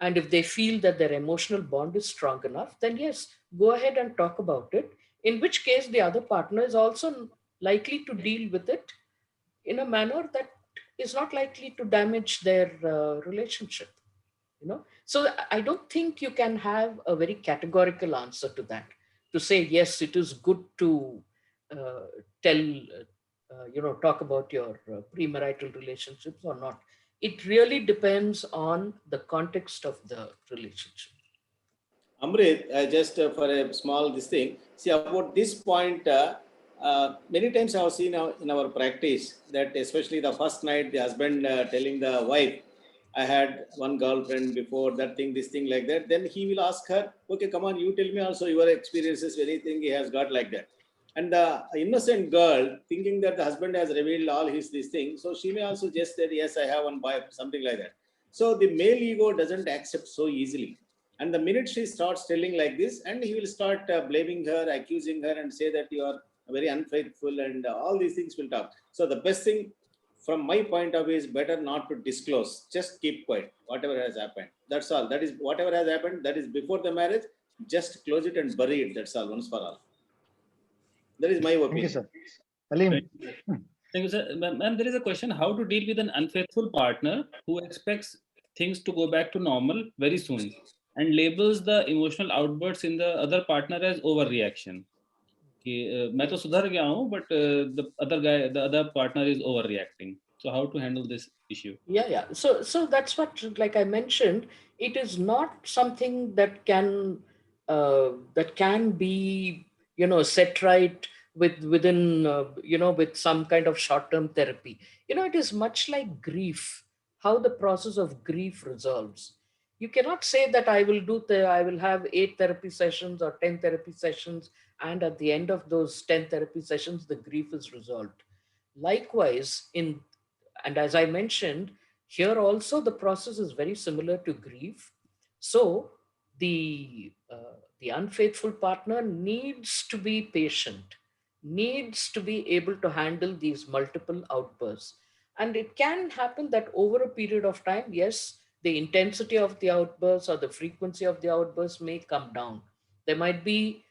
and if they feel that their emotional bond is strong enough, then yes, go ahead and talk about it. In which case, the other partner is also likely to deal with it in a manner that is not likely to damage their relationship. So I don't think you can have a very categorical answer to that, to say yes, it is good to uh, tell talk about your premarital relationships or not. It really depends on the context of the relationship. Amrit, just for a small this thing, see about this point, many times I have seen in our practice that especially the first night, the husband telling the wife, I had one girlfriend before that thing, this thing like that. Then he will ask her, okay, come on, you tell me also your experiences, anything he has got like that. And the innocent girl thinking that the husband has revealed all his these things, so she may also just say, yes, I have one wife, something like that. So the male ego doesn't accept so easily. And the minute she starts telling like this, and he will start blaming her, accusing her, and say that you are very unfaithful, and all these things will talk. So the best thing from my point of view is better not to disclose. Just keep quiet, whatever has happened. That's all. That is whatever has happened. That is before the marriage. Just close it and bury it. That's all, once for all. That is my Thank you, opinion. sir. Alim. Thank you, sir. Ma'am, there is a question: how to deal with an unfaithful partner who expects things to go back to normal very soon and labels the emotional outbursts in the other partner as overreaction. कि मैं तो सुधर गया हूँ, but the other partner is overreacting. So how to handle this issue? Yeah. So that's what, like I mentioned, it is not something that can be set right within with some kind of short-term therapy. It is much like grief, how the process of grief resolves. You cannot say that I will have 8 therapy sessions or 10 therapy sessions, and at the end of those 10 therapy sessions the grief is resolved. Likewise, and as I mentioned, here also the process is very similar to grief. So the unfaithful partner needs to be patient, needs to be able to handle these multiple outbursts. And it can happen that over a period of time, yes, the intensity of the outbursts or the frequency of the outbursts may come down. There might be,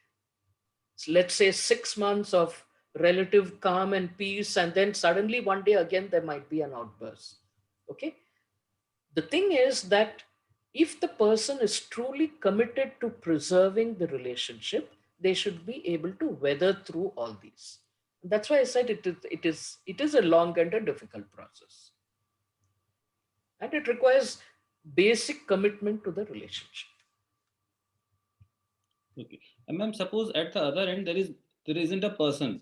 let's say, 6 months of relative calm and peace, and then suddenly one day again there might be an outburst. Okay. The thing is that if the person is truly committed to preserving the relationship, they should be able to weather through all these. That's why I said it is a long and a difficult process, and it requires basic commitment to the relationship. Okay. And ma'am, suppose at the other end there isn't a person.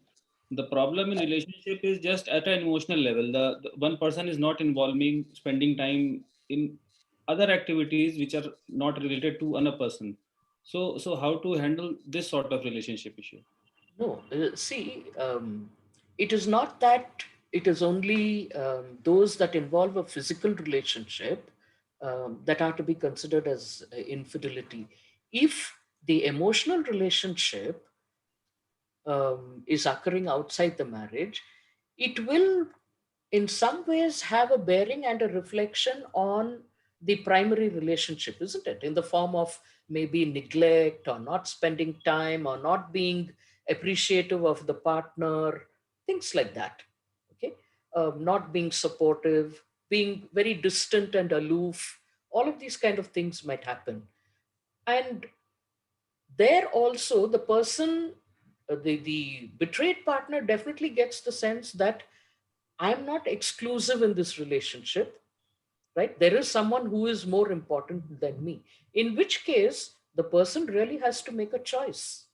The problem in relationship is just at an emotional level. The one person is not involving spending time in other activities which are not related to another person. So how to handle this sort of relationship issue? No, see, it is not that it is only those that involve a physical relationship that are to be considered as infidelity. If the emotional relationship is occurring outside the marriage, it will in some ways have a bearing and a reflection on the primary relationship, isn't it? In the form of maybe neglect or not spending time or not being appreciative of the partner, things like that. Okay. Not being supportive, being very distant and aloof, all of these kind of things might happen. And there also the person, the betrayed partner definitely gets the sense that I'm not exclusive in this relationship. right? There is someone who is more important than me, in which case the person really has to make a choice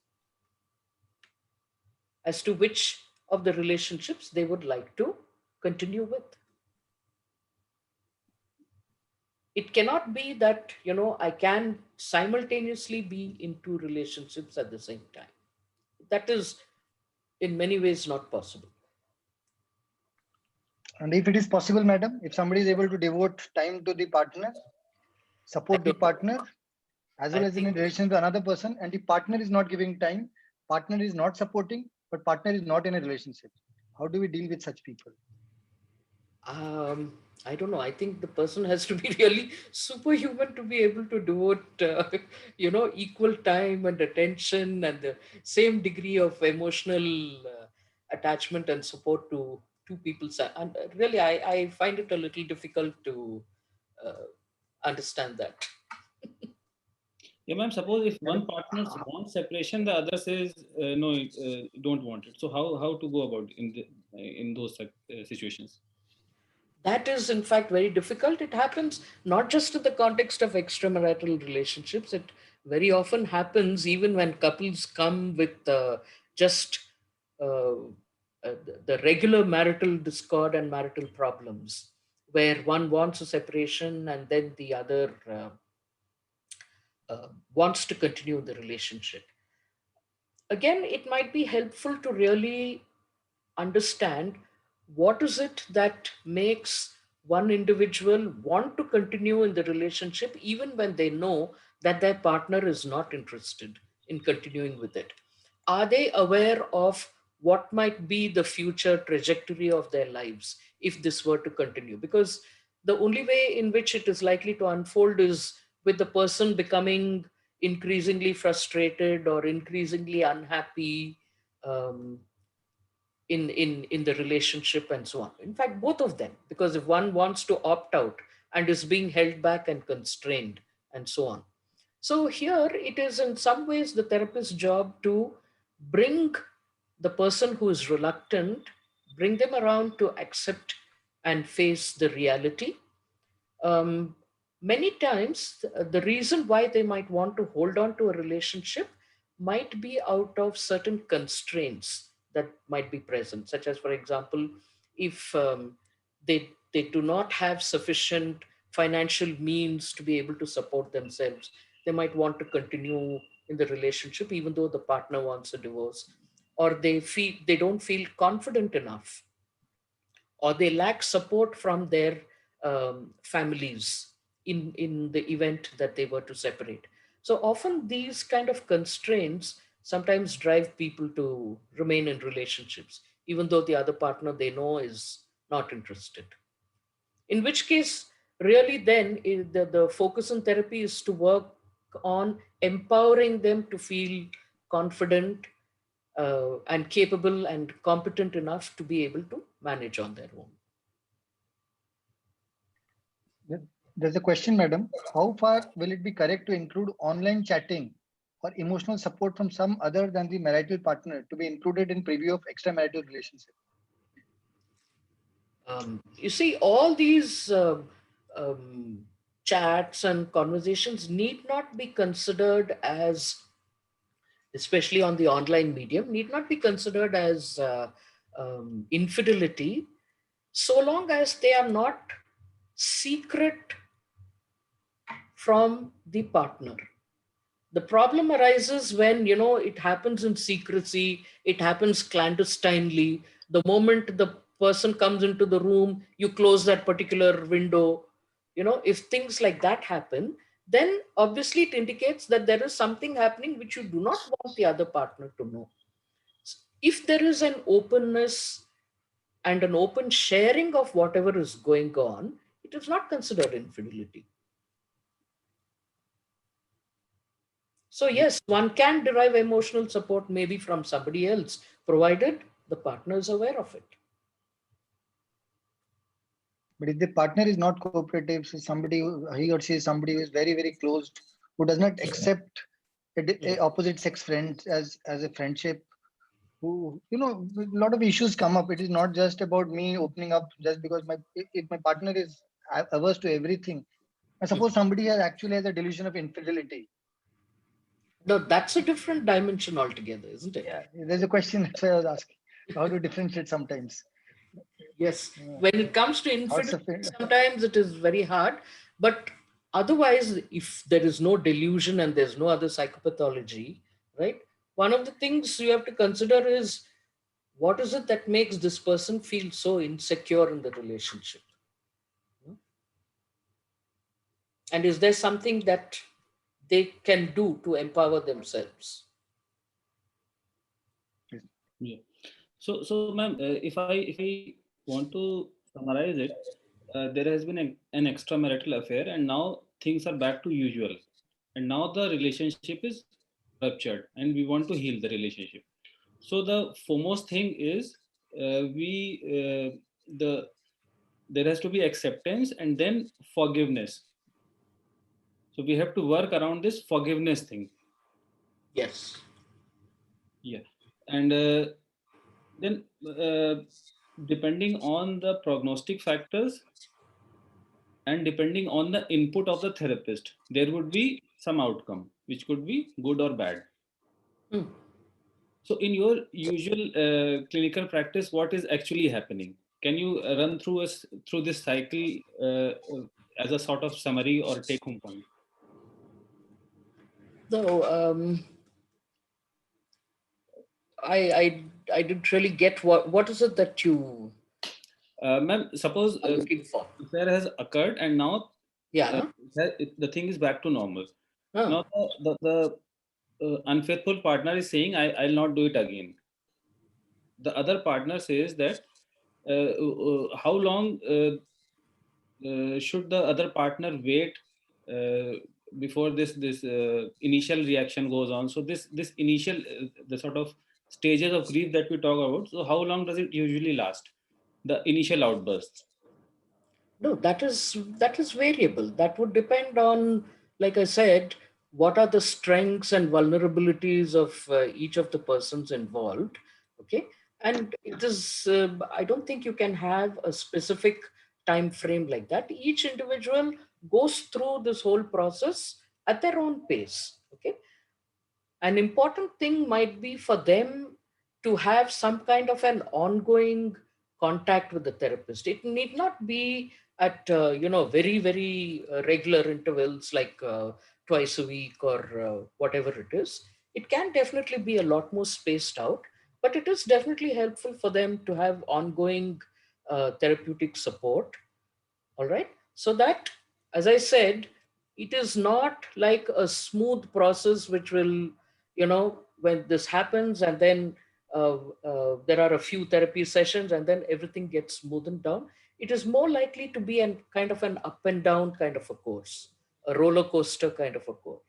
as to which of the relationships they would like to continue with. It cannot be that, I can simultaneously be in two relationships at the same time. That is in many ways not possible. And if it is possible, madam, if somebody is able to devote time to the partner, support the don't know. partner, as I well as in a think relation to another person, and the partner is not giving time, partner is not supporting, but partner is not in a relationship. How do we deal with such people? I don't know. I think the person has to be really superhuman to be able to devote, equal time and attention and the same degree of emotional attachment and support to two people. And really, I find it a little difficult to uh, understand that. Yeah, ma'am. Suppose if one Madam, partner wants separation, the other says no, don't want it. So how to go about in those situations? That is, in fact, very difficult. It happens not just in the context of extramarital relationships. It very often happens even when couples come with just uh, the regular marital discord and marital problems, where one wants a separation and then the other wants to continue the relationship. Again, it might be helpful to really understand what is it that makes one individual want to continue in the relationship even when they know that their partner is not interested in continuing with it. Are they aware of what might be the future trajectory of their lives if this were to continue? Because the only way in which it is likely to unfold is with the person becoming increasingly frustrated or increasingly unhappy, um, in the relationship and so on. In fact, both of them, because if one wants to opt out and is being held back and constrained and so on. So here it is in some ways the therapist's job to bring the person who is reluctant, bring them around to accept and face the reality. um, Many times the reason why they might want to hold on to a relationship might be out of certain constraints that might be present, such as, for example, if they do not have sufficient financial means to be able to support themselves, they might want to continue in the relationship even though the partner wants a divorce, or they don't feel confident enough, or they lack support from their families in the event that they were to separate. So often these kind of constraints sometimes drive people to remain in relationships, even though the other partner they know is not interested. In which case, really then the focus in therapy is to work on empowering them to feel confident and capable and competent enough to be able to manage on their own. there's a question, madam. How far will it be correct to include online chatting or emotional support from some other than the marital partner to be included in preview of extramarital relationship? You see, all these chats and conversations need not be considered as, especially on the online medium, need not be considered as infidelity, so long as they are not secret from the partner. The problem arises when it happens in secrecy, it happens clandestinely. The moment the person comes into the room, you close that particular window. If things like that happen, then obviously it indicates that there is something happening which you do not want the other partner to know. If there is an openness and an open sharing of whatever is going on, it is not considered infidelity. So yes, one can derive emotional support maybe from somebody else, provided the partner is aware of it. But if the partner is not cooperative, so somebody he or she is somebody who is very closed, who does not accept a opposite sex friend as a friendship, who a lot of issues come up. It is not just about me opening up just because if my partner is averse to everything. And suppose somebody actually has a delusion of infidelity. No, that's a different dimension altogether, isn't it? Yeah, there's a question that's why I was asking. How to differentiate sometimes? Yes. Yeah. When it comes to Thoughts infidelity, of sometimes it is very hard. But otherwise, if there is no delusion and there's no other psychopathology, right? One of the things you have to consider is what is it that makes this person feel so insecure in the relationship? And is there something that they can do to empower themselves? Yeah. So, ma'am, if I want to summarize it, there has been an extramarital affair, and now things are back to usual, and now the relationship is ruptured, and we want to heal the relationship. So the foremost thing is there has to be acceptance and then forgiveness. So we have to work around this forgiveness thing. Yes. Yeah, and then depending on the prognostic factors and depending on the input of the therapist, there would be some outcome which could be good or bad. Hmm. So in your usual clinical practice, what is actually happening? Can you run through us through this cycle as a sort of summary or take home point? No, I didn't really get what is it that you Ma'am, suppose are looking for. affair has occurred and now Yeah. the thing is back to normal. Huh. Now the unfaithful partner is saying, I'll not do it again. The other partner says that how long should the other partner wait before this initial reaction goes on? So this initial the sort of stages of grief that we talk about. So how long does it usually last? The initial outbursts. No, that is variable. That would depend on, like I said, what are the strengths and vulnerabilities of each of the persons involved. Okay, and it is. I don't think you can have a specific time frame like that. Each individual goes through this whole process at their own pace. Okay, an important thing might be for them to have some kind of an ongoing contact with the therapist. It need not be at very regular intervals, like twice a week or whatever it is. It can definitely be a lot more spaced out, but it is definitely helpful for them to have ongoing therapeutic support. All right, so that, as I said, it is not like a smooth process which will, when this happens and then there are a few therapy sessions and then everything gets smoothened down. It is more likely to be an kind of an up and down kind of a course, a roller coaster kind of a course,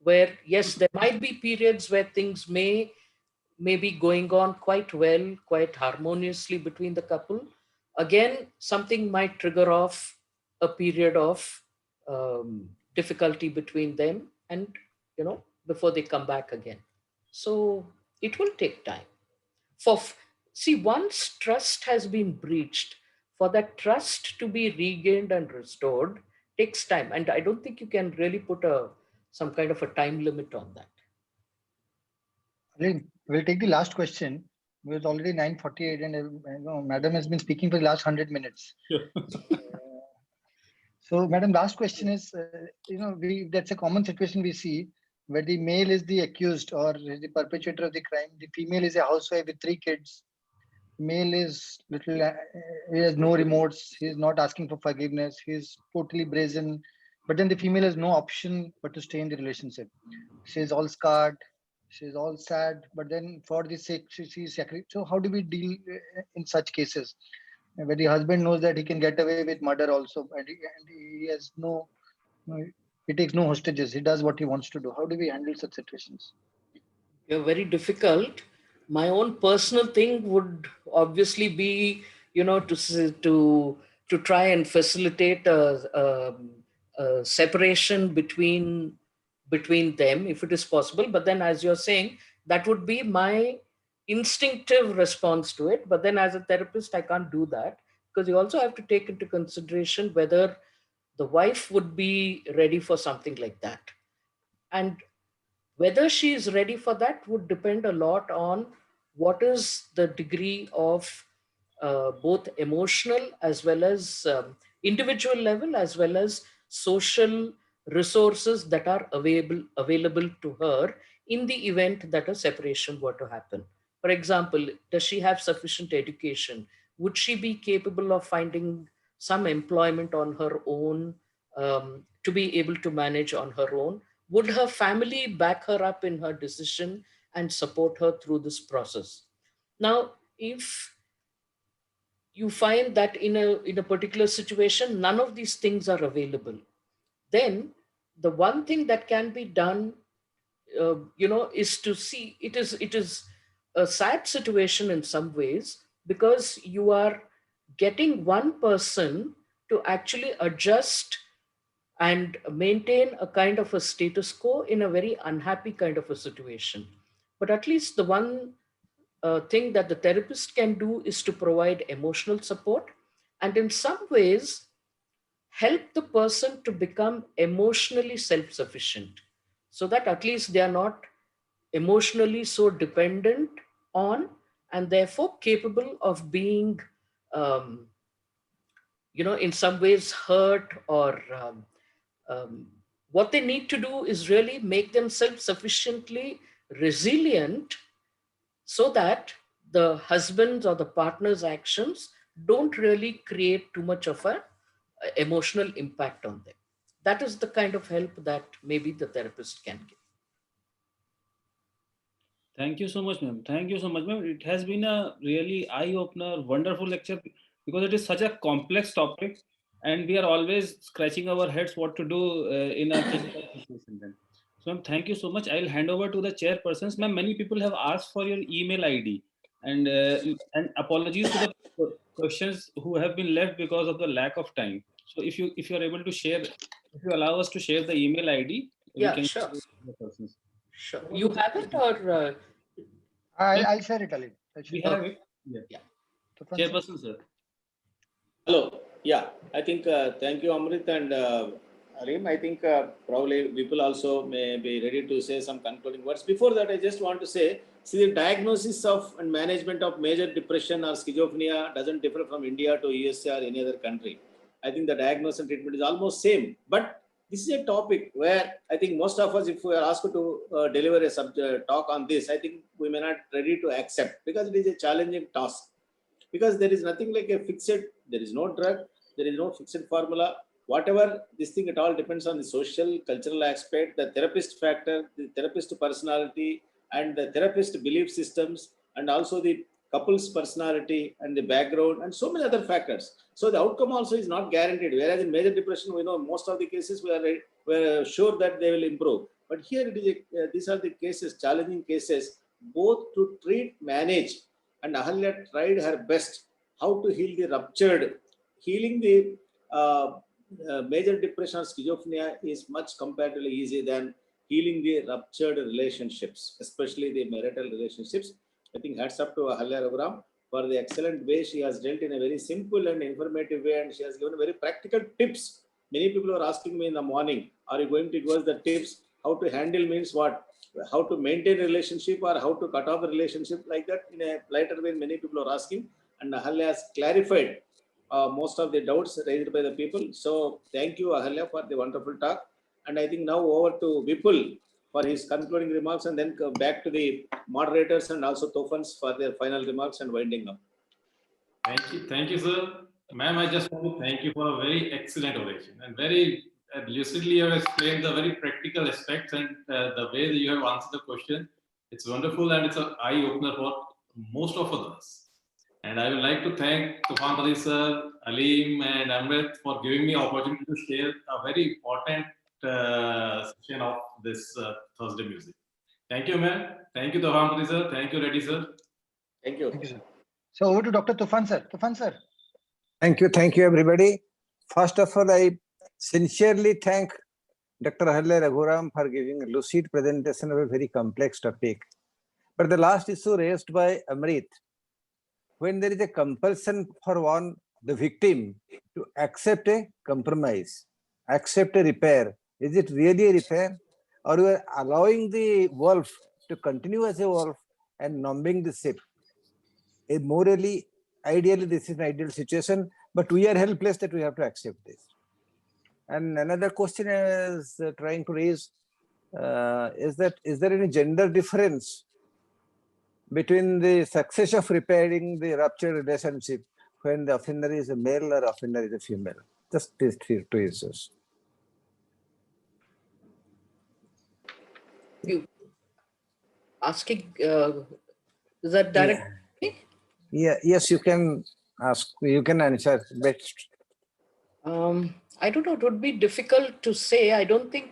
where yes, there might be periods where things may be going on quite well, quite harmoniously between the couple. Again, something might trigger off a period of difficulty between them, and before they come back again. So it will take time. See, once trust has been breached, for that trust to be regained and restored takes time, and I don't think you can really put some kind of a time limit on that. We'll take the last question. It's already 9:48 and Madam has been speaking for the last 100 minutes. So, Madam, last question is, that's a common situation we see where the male is the accused or is the perpetrator of the crime. The female is a housewife with 3 kids. Male is he has no remorse. He's not asking for forgiveness. He's totally brazen. But then the female has no option but to stay in the relationship. She's all scarred. She's all sad. But then for the sake, she's sacrificed. So how do we deal in such cases? Where the husband knows that he can get away with murder also, and he has he takes no hostages. He does what he wants to do. How do we handle such situations? They're very difficult. My own personal thing would obviously be, to try and facilitate a separation between them if it is possible. But then, as you're saying, that would be my instinctive response to it. But then, as a therapist, I can't do that. because you also have to take into consideration whether the wife would be ready for something like that. And whether she is ready for that would depend a lot on what is the degree of both emotional as well as individual level, as well as social resources that are available to her in the event that a separation were to happen. For example, does she have sufficient education? Would she be capable of finding some employment on her own, to be able to manage on her own? Would her family back her up in her decision and support her through this process? Now, if you find that in a particular situation none of these things are available, then the one thing that can be done, is to see, it is a sad situation in some ways, because you are getting one person to actually adjust and maintain a kind of a status quo in a very unhappy kind of a situation. But at least the one thing that the therapist can do is to provide emotional support, and in some ways help the person to become emotionally self-sufficient, so that at least they are not emotionally so dependent on, and therefore capable of being um, in some ways hurt, or what they need to do is really make themselves sufficiently resilient, so that the husband's or the partner's actions don't really create too much of a emotional impact on them. That is the kind of help that maybe the therapist can give. Thank you so much, ma'am. Thank you so much, ma'am. It has been a really eye-opener, wonderful lecture, because it is such a complex topic, and we are always scratching our heads what to do in a critical situation. Then, so ma'am, thank you so much. I'll hand over to the chairpersons. Ma'am, many people have asked for your email ID, and apologies to the questions who have been left because of the lack of time. So if you are able to share, if you allow us to share the email ID, we Yeah, can sure. share the persons. Sure. You have it, or I'll share it, Ali. We have it. Yeah. yeah. Chairperson, sir. Hello. Yeah, I think thank you, Amrit and Alim. I think probably people also may be ready to say some concluding words. Before that, I just want to say, see, the diagnosis of and management of major depression or schizophrenia doesn't differ from India to USA or any other country. I think the diagnosis and treatment is almost same. But this is a topic where I think most of us, if we are asked to deliver a talk on this, I think we may not ready to accept, because it is a challenging task. Because there is nothing like a fixed, there is no drug, there is no fixed formula. Whatever this thing, it all depends on the social, cultural aspect, the therapist factor, the therapist personality, and the therapist belief systems, and also the couple's personality and the background, and so many other factors. So the outcome also is not guaranteed. Whereas in major depression, we know most of the cases we are sure that they will improve. But here it is these are the cases, challenging cases, both to treat, manage. And Ahalya tried her best how to heal the ruptured. Healing the major depression or schizophrenia is much comparatively easy than healing the ruptured relationships, especially the marital relationships. I think hats up to Ahalya Raghuram for the excellent way she has dealt in a very simple and informative way, and she has given very practical tips. Many people are asking me in the morning, are you going to give us the tips? How to handle means what? How to maintain a relationship, or how to cut off a relationship, like that in a lighter way many people are asking, and Ahalya has clarified most of the doubts raised by the people. So thank you, Ahalya, for the wonderful talk. And I think now over to Vipul for his concluding remarks, and then back to the moderators and also Tofans for their final remarks and winding up. Thank you, sir. Ma'am, I just want to thank you for a very excellent oration, and very lucidly you have explained the very practical aspects, and the way that you have answered the question. It's wonderful, and it's an eye opener for most of us. And I would like to thank Tufan Ali sir, Aleem, and Amrit for giving me opportunity to share a very important session of this Thursday music. Thank you, ma'am. Thank you, Tufan Ali sir. Thank you, Reddy sir. Thank you. Thank you, sir. So over to Dr. Tufan sir. Tufan sir. Thank you, everybody. First of all, I sincerely thank Dr. Ahalya Raghuram for giving a lucid presentation of a very complex topic. But the last issue raised by Amrit, when there is a compulsion for one the victim to accept a compromise, accept a repair. Is it really a repair? Or you are allowing the wolf to continue as a wolf and numbing the ship? Morally, ideally, this is an ideal situation, but we are helpless that we have to accept this. And another question is trying to raise is there any gender difference between the success of repairing the ruptured relationship when the offender is a male or offender is a female? Just these two issues. You asking, is that direct? Yeah, yes, you can ask, you can answer. But I don't know, it would be difficult to say. I don't think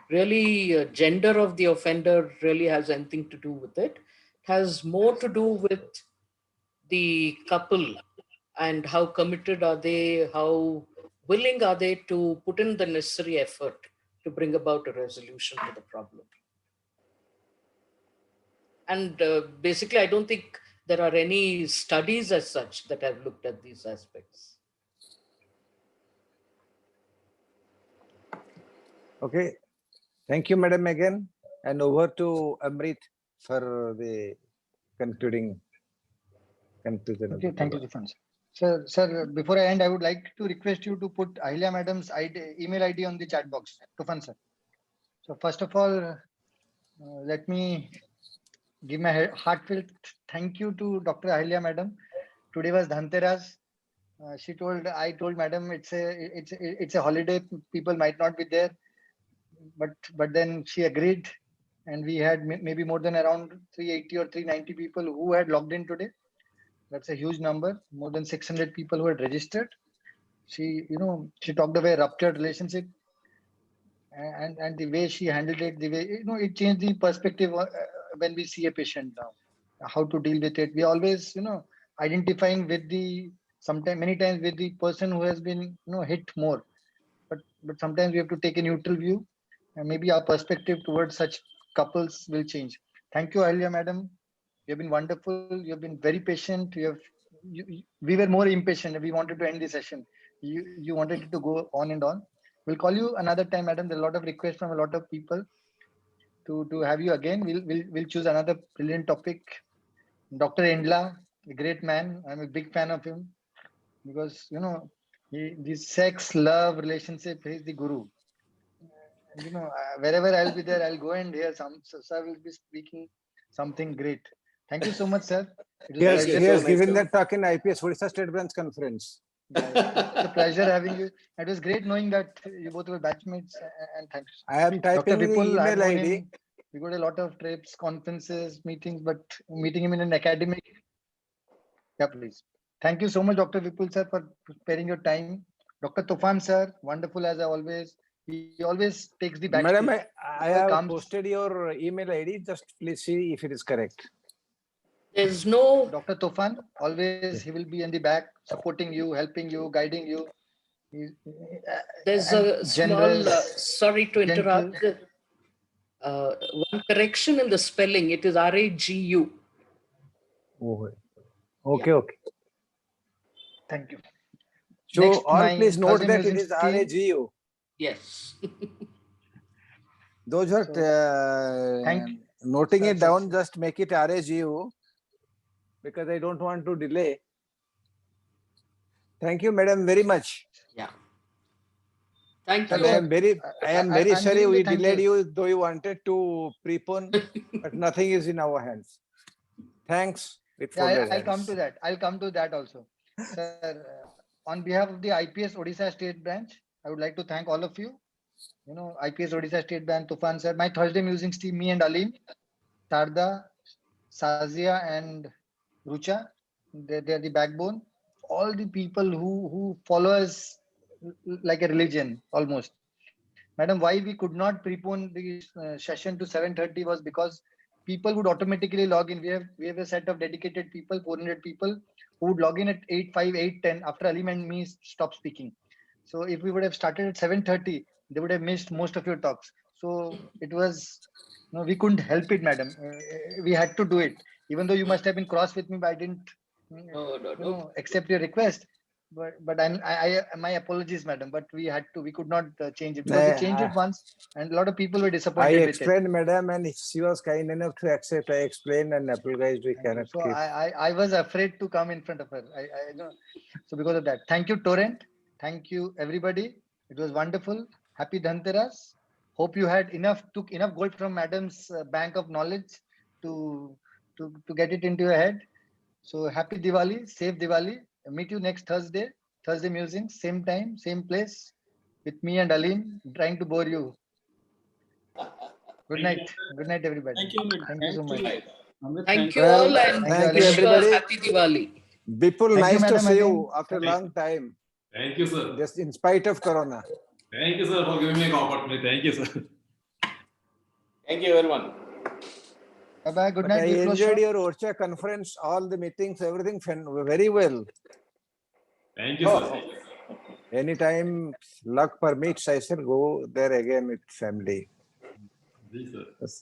really gender of the offender really has anything to do with it. It has more to do with the couple and how committed are they, how willing are they to put in the necessary effort to bring about a resolution to the problem. And basically, I don't think there are any studies as such that have looked at these aspects. okay, thank you, madam, again, and over to Amrit for the conclusion. Okay, thank you, Tufan sir. Sir, before I end, I would like to request you to put Ahilya madam's email ID on the chat box, Tufan sir. So first of all, let me give my heartfelt thank you to Dr. Ahilya madam. Today was Dhanteras. I told madam it's a holiday. People might not be there, but then she agreed, and we had maybe more than around 380 or 390 people who had logged in today. That's a huge number. More than 600 people who had registered. She talked about ruptured relationship, and the way she handled it, the way it changed the perspective when we see a patient now, how to deal with it. We always identifying with the many times with the person who has been hit more, but sometimes we have to take a neutral view, and maybe our perspective towards such couples will change. Thank you, Ahilya madam. You have been wonderful. You have been very patient. We were more impatient. We wanted to end the session. You wanted it to go on and on. We'll call you another time, madam. There's a lot of requests from a lot of people to have you again. We'll choose another brilliant topic. Dr. Endla, a great man. I'm a big fan of him because the sex, love, relationship. He's the guru. And, wherever I'll be there, I'll go and hear so I will be speaking something great. Thank you so much, sir. He has given that talk in IPS Odisha State Branch Conference. It's a pleasure having you. It was great knowing that you both were batchmates, and thanks. I am typing Dr. the Vipul, I've email known ID. him. We got a lot of trips, conferences, meetings, but meeting him in an academic. Yeah, please. Thank you so much, Dr. Vipul, sir, for sparing your time. Dr. Tufan, sir, wonderful as always. He always takes the back. Madam, I have posted your email ID. Just please see if it is correct. There's no Dr. Tufan, always he will be in the back, supporting you, helping you, guiding you. There's a small, sorry to interrupt, one correction in the spelling. It is RAGU. Oh, okay, okay. Thank you. So, Next, all my please note Thursday that it musings is team. RAGU. Yes. Those who are noting it down, just make it RAGU because I don't want to delay. Thank you, madam, very much. Yeah. Thank And you. I am very sorry we delayed you, though you wanted to prepone, but nothing is in our hands. Thanks. I'll come to that. I'll come to that also. Sir, on behalf of the IPS Odisha State Branch, I would like to thank all of you. IPS Odisha State Branch, Tufan sir, my Thursday musings team, me and Alim, Sarda, Sazia, and Rucha. They're the backbone. All the people who follow us like a religion almost. Madam, why we could not prepone the session to 7:30 was because people would automatically log in. We have a set of dedicated people, 400 people, who would log in at 8:05, 8:10 after Alim and me stop speaking. So if we would have started at 7:30, they would have missed most of your talks. So it was, we couldn't help it, madam. We had to do it. Even though you must have been cross with me, but I didn't accept your request. but my apologies, madam. But we could not change it because we changed it once, and a lot of people were I disappointed with it. explained, madam, and she was kind enough to accept. I explained and apologized. We Thank you. cannot So keep. I was afraid to come in front of her. I know. So because of that, thank you, Torrent. Thank you, everybody. It was wonderful. Happy Dhanteras. Hope you had took enough gold from madam's bank of knowledge to get it into your head. So happy Diwali, safe Diwali. Meet you next Thursday musings, same time, same place, with me and Aline, trying to bore you. Good night. Good night, everybody. Thank you, Amit. Thank you so much. Amit, Thank you Well, all and thank you, wish you a everybody. happy Diwali. Bipul, Thank you, nice to Madam see Aline. you after a long time, Thank you, sir. just in spite of Corona. Thank you, sir, for giving me an opportunity. Thank you, sir. Thank you, everyone. Bye bye. Good But I night. We'll close enjoyed shop. your ORCHA conference, all the meetings, everything very well. Thank you, sir. Anytime luck permits, I shall go there again with family. Ji, sir. Yes, sir.